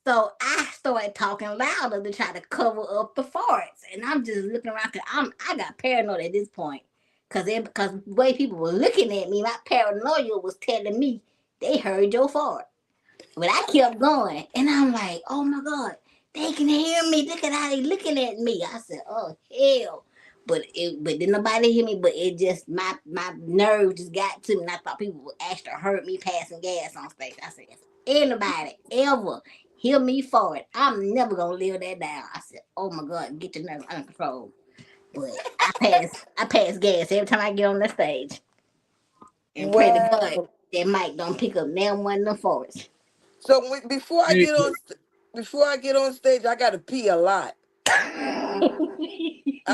So I started talking louder to try to cover up the farts. And I'm just looking around because I got paranoid at this point. Because the way people were looking at me, my paranoia was telling me they heard your fart. But I kept going. And I'm like, oh my God, they can hear me. Look at how they looking at me. I said, oh, hell. But didn't nobody hear me. But it just, my nerve just got to me. And I thought people would actually hurt me passing gas on stage. I said, if anybody ever hear me for it, I'm never going to live that down. I said, oh my God, get your nerves under control. But I pass gas every time I get on the stage. And pray to God that mic don't pick up now one of the farts.
So before I get on stage, I gotta pee a lot. I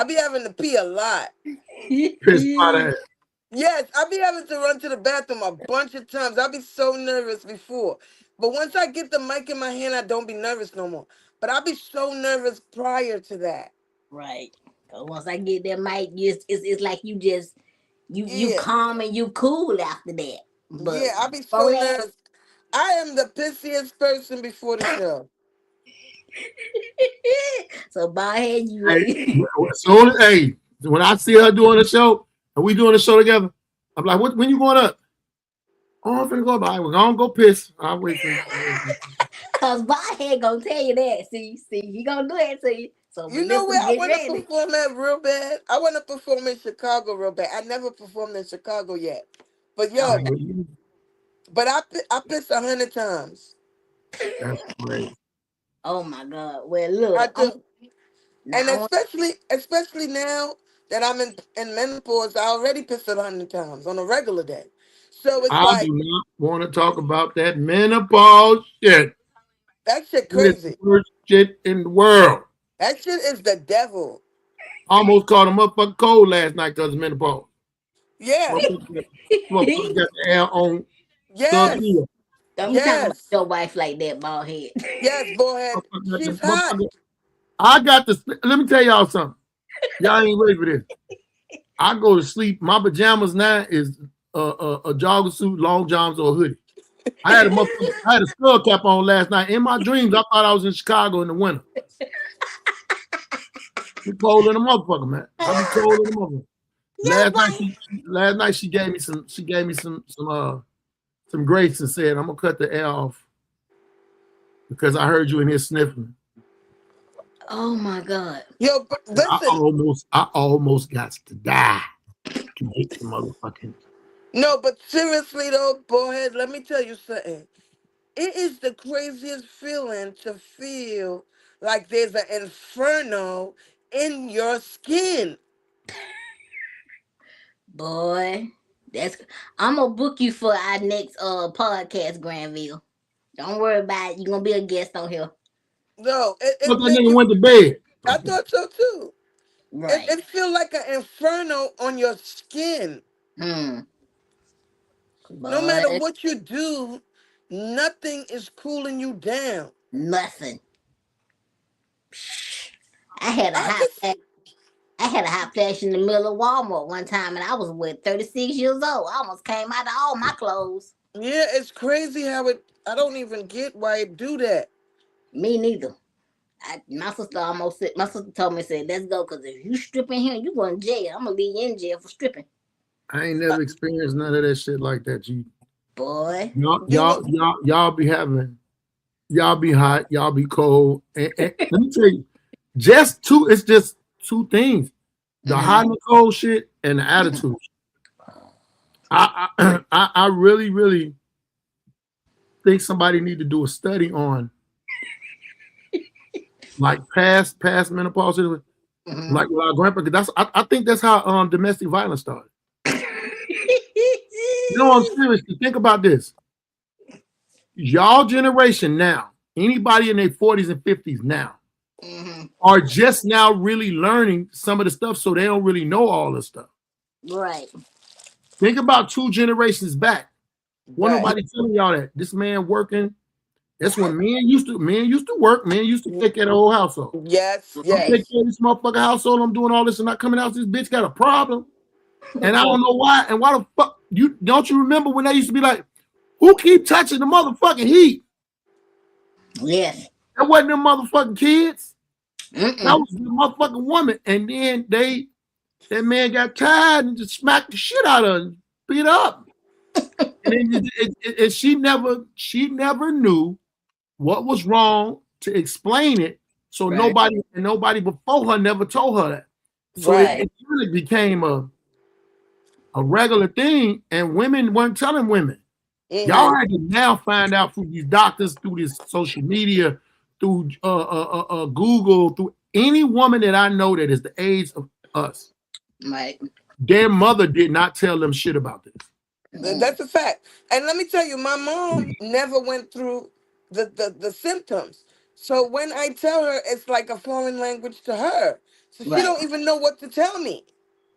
be having to pee a lot. Yes, I be having to run to the bathroom a bunch of times. I be so nervous before. But once I get the mic in my hand, I don't be nervous no more. But I be so nervous prior to that.
Right. Because once I get that mic, it's like you just, you calm and you cool after that. But
yeah, I be so nervous. I am the pissiest person before the show.
So Baldhead,
when I see her doing a show and we doing a show together, I'm like, when you going up? Oh, I'm finna go by. We're gonna go piss. I'll wait for you.
Cause Baldhead gonna tell you that. See, he gonna do that to you. So
you know where I want to perform at real bad? I want to perform in Chicago real bad. I never performed in Chicago yet. But but I pissed 100 times.
That's great.
Oh my God. Well, look.
I do. And especially now that I'm in menopause, I already pissed 100 times on a regular day. So it's
I do not want to talk about that menopause shit.
That shit crazy.
It's the worst shit in the world.
That shit is the devil.
Almost caught a motherfucking cold last night because of menopause.
Yeah.
Motherfucker got the air on.
Yes. Don't be talking about your wife like that, Baldhead.
Yes, Baldhead. She's hot.
I got this. Let me tell y'all something. Y'all ain't ready for this. I go to sleep. My pajamas now is a jogger suit, long johns, or a hoodie. I had a skull cap on last night. In my dreams, I thought I was in Chicago in the winter. It's cold in the motherfucker, man. I be cold in the motherfucker. Last night she gave me some grace and said, "I'm gonna cut the air off because I heard you in here sniffling."
Oh my God.
Yo, but listen.
I almost got to die. To hate the motherfucking.
No, but seriously though, Baldhead, let me tell you something. It is the craziest feeling to feel like there's an inferno in your skin.
Boy, I'm gonna book you for our next podcast, Granville. Don't worry about it. You're gonna be a guest on here.
No,
that nigga went to bed.
I thought so too.
Right.
It feels like an inferno on your skin. No matter what you do, nothing is cooling you down.
Nothing. I had a hot pack. I had a hot flash in the middle of Walmart one time, and I was 36 years old. I almost came out of all my clothes.
Yeah, it's crazy how it. I don't even get why it do that.
Me neither. My sister told me, said, let's go, because if you stripping here, you going to jail. I'm going to leave you in jail for stripping.
I ain't never experienced none of that shit like that, G.
Boy.
Y'all be having, y'all be hot, y'all be cold. And let me tell you, it's just two things. The hot and cold shit and the attitude. I really, really think somebody need to do a study on like past menopause, like with our grandpa. I think that's how domestic violence started. No, I'm serious. Think about this. Y'all generation now, anybody in their 40s and 50s now, are just now really learning some of the stuff, so they don't really know all the stuff.
Right.
Think about 2 generations back. Wasn't nobody telling y'all that this man working. That's when men used to work. Men used to take care of the whole household.
Yes.
I'm taking care of this motherfucker household. I'm doing all this and not coming out. This bitch got a problem, and I don't know why. And why the fuck you remember when they used to be like, who keep touching the motherfucking heat?
Yes.
That wasn't them motherfucking kids. That was the motherfucking woman. And then that man got tired and just smacked the shit out of her, beat her up. And she never knew what was wrong to explain it. So nobody before her never told her that. So it really became a regular thing, and women weren't telling women. Y'all had to now find out through these doctors, through this social media, through Google, through any woman that I know that is the age of us.
Right.
Their mother did not tell them shit about this.
That's a fact. And let me tell you, my mom never went through the symptoms. So when I tell her, it's like a foreign language to her. So she don't even know what to tell me.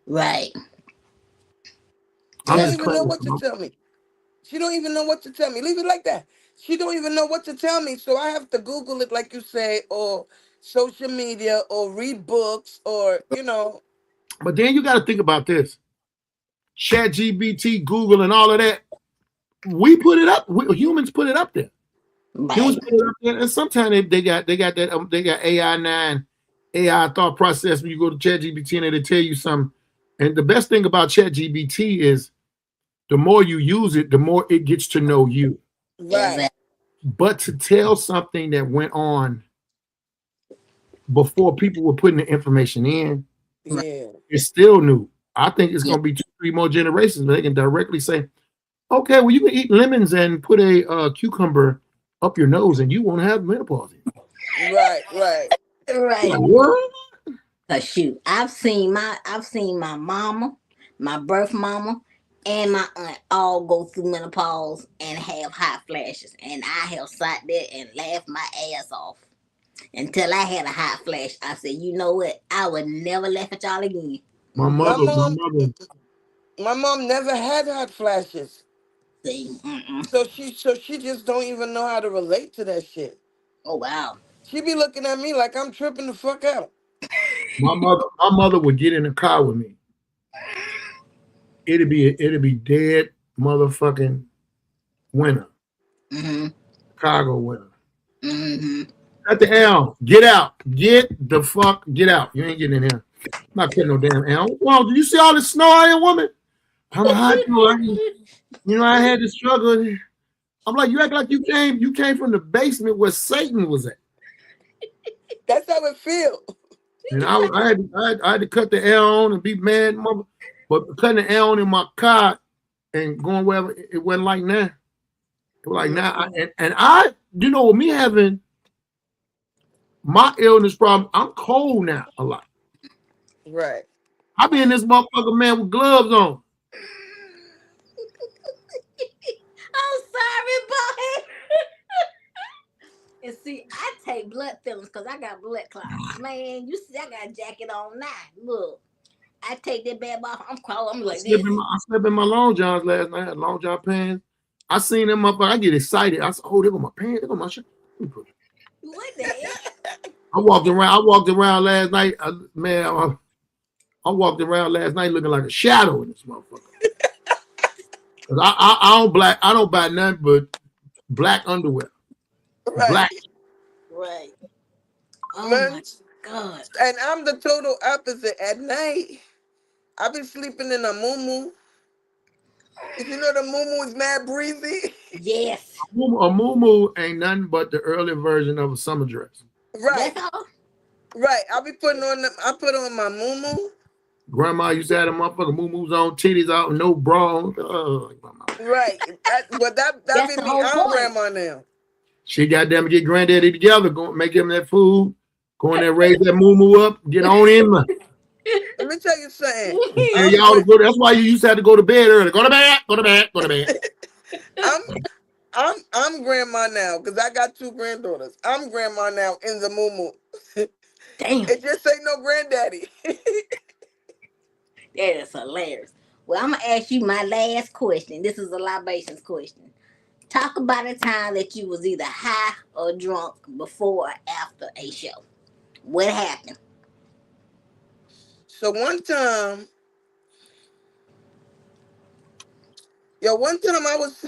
Right.
She don't even know what to tell me. She don't even know what to tell me. Leave it like that. She don't even know what to tell me. So I have to Google it, like you say, or social media, or read books, or,
But then you got to think about this. ChatGPT, Google, and all of that. We put it up. Humans put it up there.
Right.
Humans put it up there. And sometimes they got that they got AI9, AI thought process. When you go to ChatGPT and they tell you something. And the best thing about ChatGPT is the more you use it, the more it gets to know you.
Right.
But to tell something that went on before people were putting the information in, it's still new. I think it's going to be 2-3 more generations where they can directly say, okay, well, you can eat lemons and put a cucumber up your nose and you won't have menopause.
Right.
Like,
what?
Shoot, I've seen my mama, my birth mama, and my aunt all go through menopause and have hot flashes. And I have sat there and laughed my ass off until I had a hot flash. I said, you know what? I would never laugh at y'all again.
My mom
never had hot flashes.
See?
So she just don't even know how to relate to that shit.
Oh, wow.
She be looking at me like I'm tripping the fuck out.
My mother would get in the car with me. It'd be dead motherfucking winter. Chicago winter. At the L, get out. Get the fuck, get out. You ain't getting in here. I'm not getting no damn L. Well, do you see all the snow out here, woman? I'm a hot boy. I had to struggle. I'm like, you act like you came from the basement where Satan was at.
That's how it feel.
And I had to cut the L on and be mad, mother. But cutting the L on in my car and going wherever, it wasn't like that. It was like now, with me having my illness problem, I'm cold now a lot.
Right.
I be in this motherfucker, man, with gloves on.
I'm sorry, boy. And see, I take blood thinners because I got blood clots. Man, you see, I got a jacket on now. Look, I take that bad off. I'm crawling. I'm like this.
I slept in my long johns last night. Long john pants. I seen them up. I get excited. I said, "Oh, they got my pants. They got my shirt."
What the heck?
I walked around last night. Man, I walked around last night looking like a shadow in this motherfucker. Cause I don't buy nothing but black underwear.
Right.
Black.
Right. Oh
Man,
my God.
and I'm the total opposite. At night, I be sleeping in a muumuu. If you know the muumuu is mad breezy.
Yes.
A muumuu ain't nothing but the early version of a summer dress.
Right.
That's all.
Right. I be putting on I put on my muumuu.
Grandma used to have them motherfucking muumuus on, titties out, no bra.
Right. But that
That's
be
the
me.
whole
I'm
point.
grandma now.
She got them to get granddaddy together, go make him that food, go in there, raise that muumuu up, get on in.
Let me tell you something.
Yeah, y'all to go. That's why you used to have to go to bed early. Go to bed. Go to bed. Go to bed.
I'm grandma now because I got 2 granddaughters. I'm grandma now in the muumuu.
Damn.
It just ain't no granddaddy.
That is hilarious. Well, I'm gonna ask you my last question. This is a libations question. Talk about a time that you was either high or drunk before or after a show. What happened?
So one time I was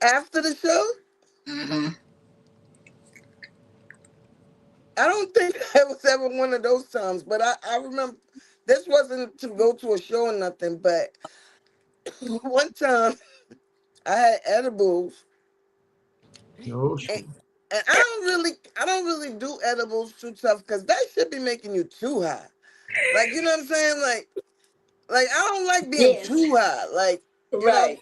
after the show.
Mm-hmm.
I don't think it was ever one of those times, but I remember this wasn't to go to a show or nothing, but one time I had edibles.
No shit.
And I don't really do edibles too tough because that should be making you too high. Like, you know what I'm saying? Like I don't like being
Yes.
too high. Like, you know.
Right.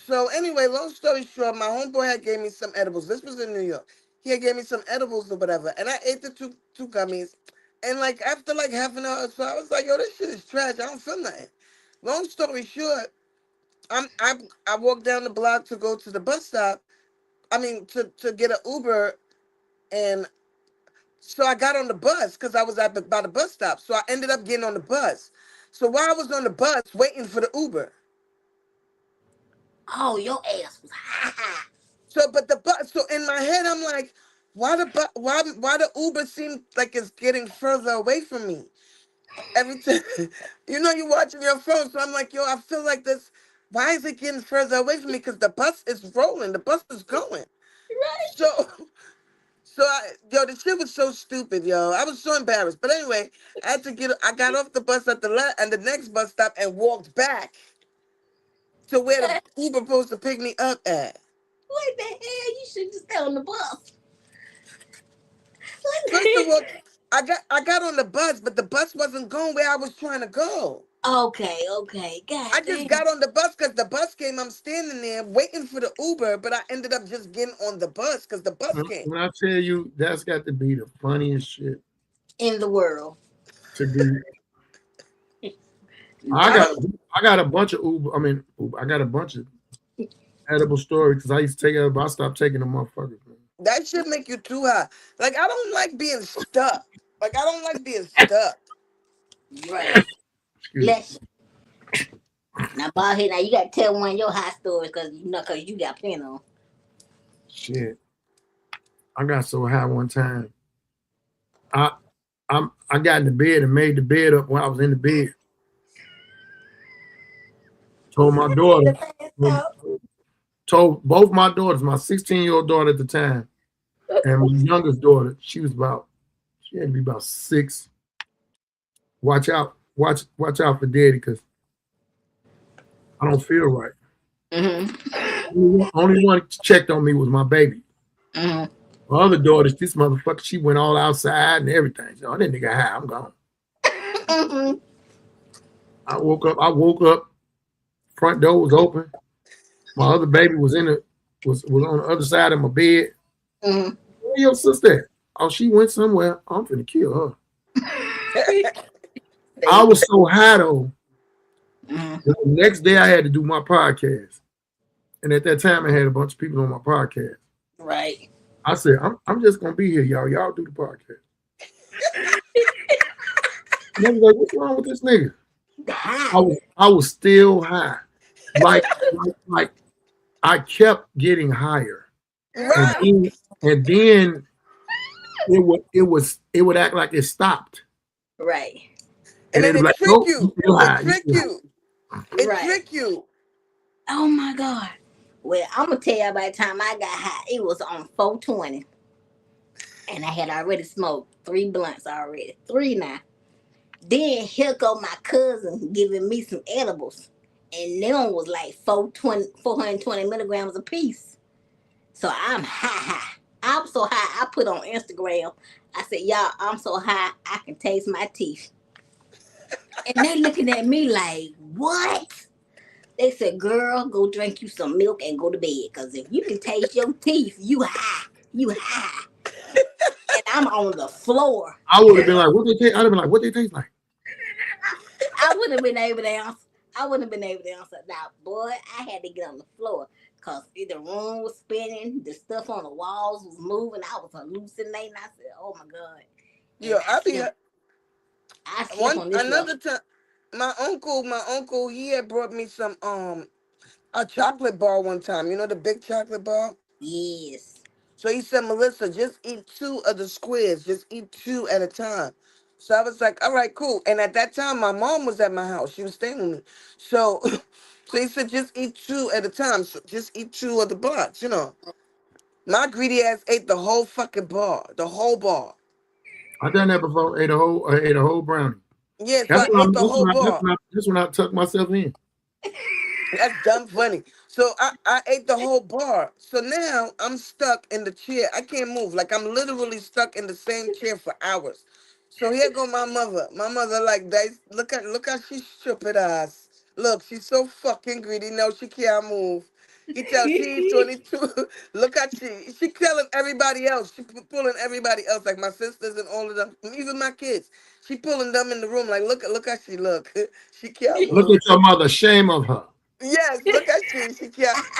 So anyway, long story short, my homeboy had gave me some edibles. This was in New York. He had gave me some edibles or whatever, and I ate the two gummies. And like after like half an hour or so, I was like, yo, this shit is trash. I don't feel nothing. Long story short, I walked down the block to go to the bus stop. I mean to get an Uber, and so I got on the bus because I was by the bus stop. So I ended up getting on the bus. So while I was on the bus waiting for the Uber.
Oh, your ass was high.
So, but the bus. So in my head, I'm like, why the Uber seems like it's getting further away from me every time? You know, you're watching your phone, so I'm like, yo, I feel like this. Why is it getting further away from me? Because the bus is rolling, the bus is going.
Right.
Yo, the shit was so stupid, yo. I was so embarrassed. But anyway, I got off the bus at the next bus stop and walked back to where the Uber supposed to pick me up at.
What the hell? You should just stay on the bus.
First of all, I got on the bus, but the bus wasn't going where I was trying to go.
Okay. God
I just got on the bus because the bus came. I'm standing there waiting for the Uber, but I ended up just getting on the bus because the bus came.
When I tell you, that's got to be the funniest shit
in the world.
to do. I got a bunch of Uber. I got a bunch of edible stories because I used to take it, but I stopped taking them motherfuckers. Man.
That should make you too high. Like I don't like being stuck. Like I don't like being stuck.
Right. Bless you. Now, Baldhead, now you gotta tell one of your high stories because you got plenty on.
Shit. I got so high one time. I got in the bed and made the bed up when I was in the bed. Told my daughter. Told both my daughters, my 16-year-old daughter at the time, and my youngest daughter, she had to be about 6. Watch out for daddy because I don't feel right. Mm-hmm. Only one checked on me was my baby. Mm-hmm. My other daughters, this motherfucker, she went all outside and everything. So that nigga high, I'm gone. Mm-hmm. I woke up, front door was open. My other baby was on the other side of my bed. Mm-hmm. Where your sister? Oh, she went somewhere. I'm finna kill her. I was so high though. Mm-hmm. The next day I had to do my podcast. And at that time I had a bunch of people on my podcast.
Right.
I said, I'm just gonna be here, y'all. Y'all do the podcast. And I was like, what's wrong with this nigga? I was still high. Like I kept getting higher. Right. And then it would act like it stopped.
Right.
And then it trick you. It trick you. It
Right.
trick you.
Oh my God. Well, I'm gonna tell you, by the time I got high, it was on 420. And I had already smoked 3 blunts already. 3 now. Then here go my cousin giving me some edibles. And them was like 420 milligrams a piece. So I'm high. I'm so high, I put on Instagram. I said, y'all, I'm so high, I can taste my teeth. And they looking at me like, what? They said, girl, go drink you some milk and go to bed. Because if you can taste your teeth, you high. You high. And I'm on the floor.
I would have been like, what they taste? I'd have been like, what they taste like?
I wouldn't have been able to answer. Now, boy, I had to get on the floor. Because the room was spinning. The stuff on the walls was moving. I was hallucinating. I said, oh my God.
Yeah, I
slept on this
another time. My uncle, he had brought me some a chocolate bar one time. You know the big chocolate bar?
Yes.
So he said, Melissa, just eat 2 of the squares. Just eat 2 at a time. So I was like, all right, cool. And at that time, my mom was at my house. She was staying with me. So, so he said, just eat 2 at a time. So just eat 2 of the blocks, you know. My greedy ass ate the whole fucking bar. The whole bar.
I done that before. Ate a whole brownie.
Yeah, so I ate the whole bar.
This one I tucked myself in.
That's dumb funny. So I ate the whole bar. So now I'm stuck in the chair. I can't move. Like I'm literally stuck in the same chair for hours. So here go my mother. My mother like, look how she stupid ass. Look, she's so fucking greedy. No, she can't move. He tells she's 22. Look at she telling everybody else. She pulling everybody else, like my sisters and all of them, even my kids. She pulling them in the room like, look how she look. She can't move.
Look at your mother. Shame of her.
Yes, look at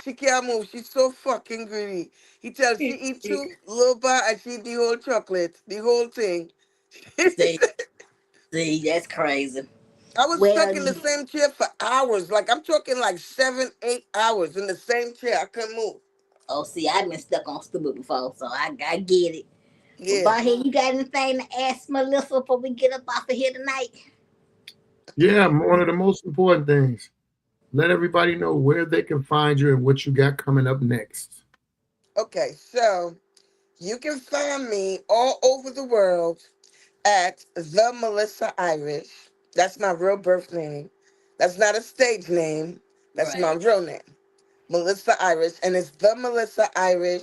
she can't move. She's so fucking greedy. He tells she eat 2 little bar and she eat the whole chocolate, the whole thing.
See, that's crazy.
I was stuck in the same chair for hours. Like I'm talking like 7, 8 hours in the same chair. I couldn't move.
Oh, see, I've been stuck on stupid before, so I get it.
Yeah.
Well, Baldhead, you got anything to ask Melissa before we get up off of here tonight?
Yeah, one of the most important things. Let everybody know where they can find you and what you got coming up next.
Okay, so you can find me all over the world at the Melissa Irish. That's my real birth name. That's not a stage name. That's my real name. Melissa Irish. And it's the Melissa Irish.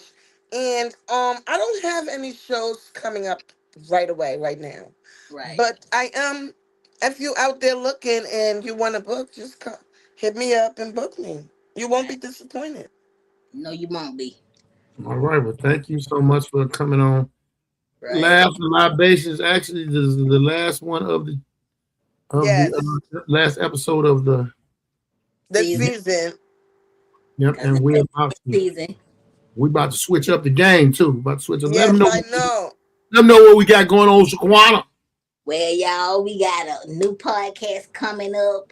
And I don't have any shows coming up right away, right now.
Right.
But I am, if you out there looking and you want to book, just come. Hit me up and book me. You won't be disappointed.
No, you won't be.
All right. Well, thank you so much for coming on. Right. Laughs and Libations. Actually, this is the last one of the last episode of the
season.
Yep, and we're about to switch up the game too. About to switch up.
Yes,
let them know what we got going on, Shaquena.
Well, y'all, we got a new podcast coming up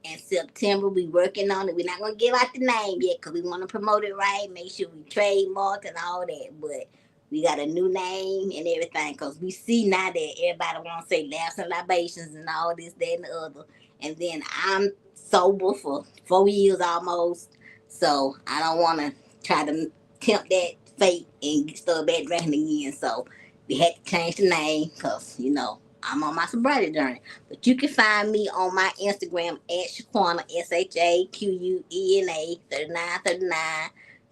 in September. We working on it. We're not going to give out the name yet because we want to promote it right, make sure we trademark and all that. But we got a new name and everything because we see now that everybody want to say Laughs and Libations and all this, that, and the other. And then I'm sober for 4 years almost. So I don't want to try to tempt that fate and start back drinking again. So we had to change the name because, you know, I'm on my sobriety journey. But you can find me on my Instagram at Shaquena, ShaQuena 3939.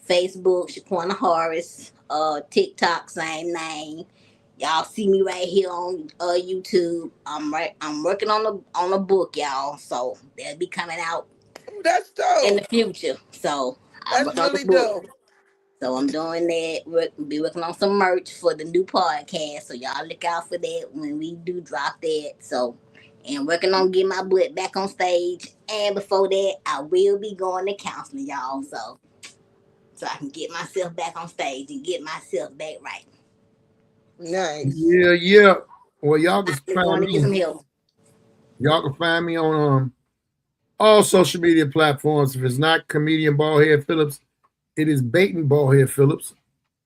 Facebook, QuenaHorace. TikTok, same name. Y'all see me right here on YouTube. I'm working on a book, y'all. So that'll be coming out.
That's dope.
In the future. So
that's really dope.
So I'm doing that. Be working on some merch for the new podcast. So y'all look out for that when we do drop that. So, and working on getting my butt back on stage. And before that, I will be going to counseling, y'all. So I can get myself back on stage and get myself back right.
Nice.
Yeah. Well, y'all can find me.
Get some help.
Y'all can find me on all social media platforms. If it's not comedian Baldhead Phillips, it is Baten Baldhead Phillips,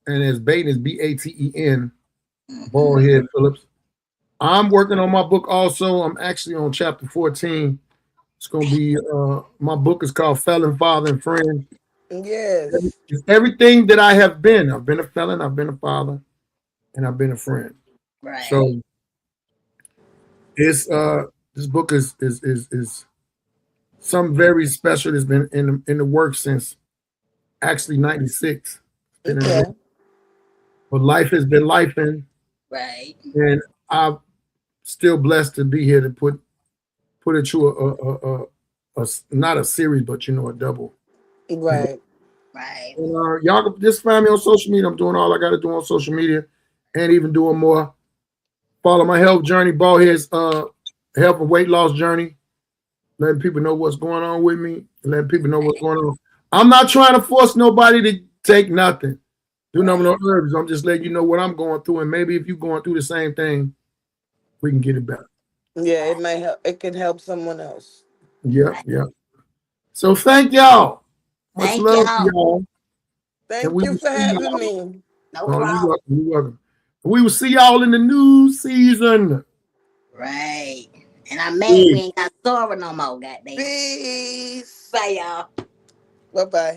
and as Baten is Baten, Baldhead Phillips. I'm working on my book also. I'm actually on chapter 14. It's going to be, my book is called Felon, Father, and Friend.
Yes.
It's everything that I have been. I've been a felon, I've been a father, and I've been a friend.
Right.
So it's this book is something very special that's been in the works since actually 96.
Okay.
But life has been lifing,
Right.
and I'm still blessed to be here to put it through a not a series, but a double.
Right.
Right.
And y'all can just find me on social media. I'm doing all I got to do on social media, and even doing more. Follow my health journey, Baldhead's health and weight loss journey. Letting people know what's going on with me, and letting people know what's going on. I'm not trying to force nobody to take nothing. Do no herbs. I'm just letting you know what I'm going through, and maybe if you're going through the same thing, we can get it better.
Yeah, it might help. It can help someone else.
Yeah. So thank y'all. Much
Thank
love to
y'all.
y'all.
Thank you for having me.
No
Oh,
problem.
you're welcome. You're welcome. We will see y'all in the new season.
Right. And I'm mad we ain't got Sora no more, goddamn.
Peace.
Bye, y'all.
Bye-bye.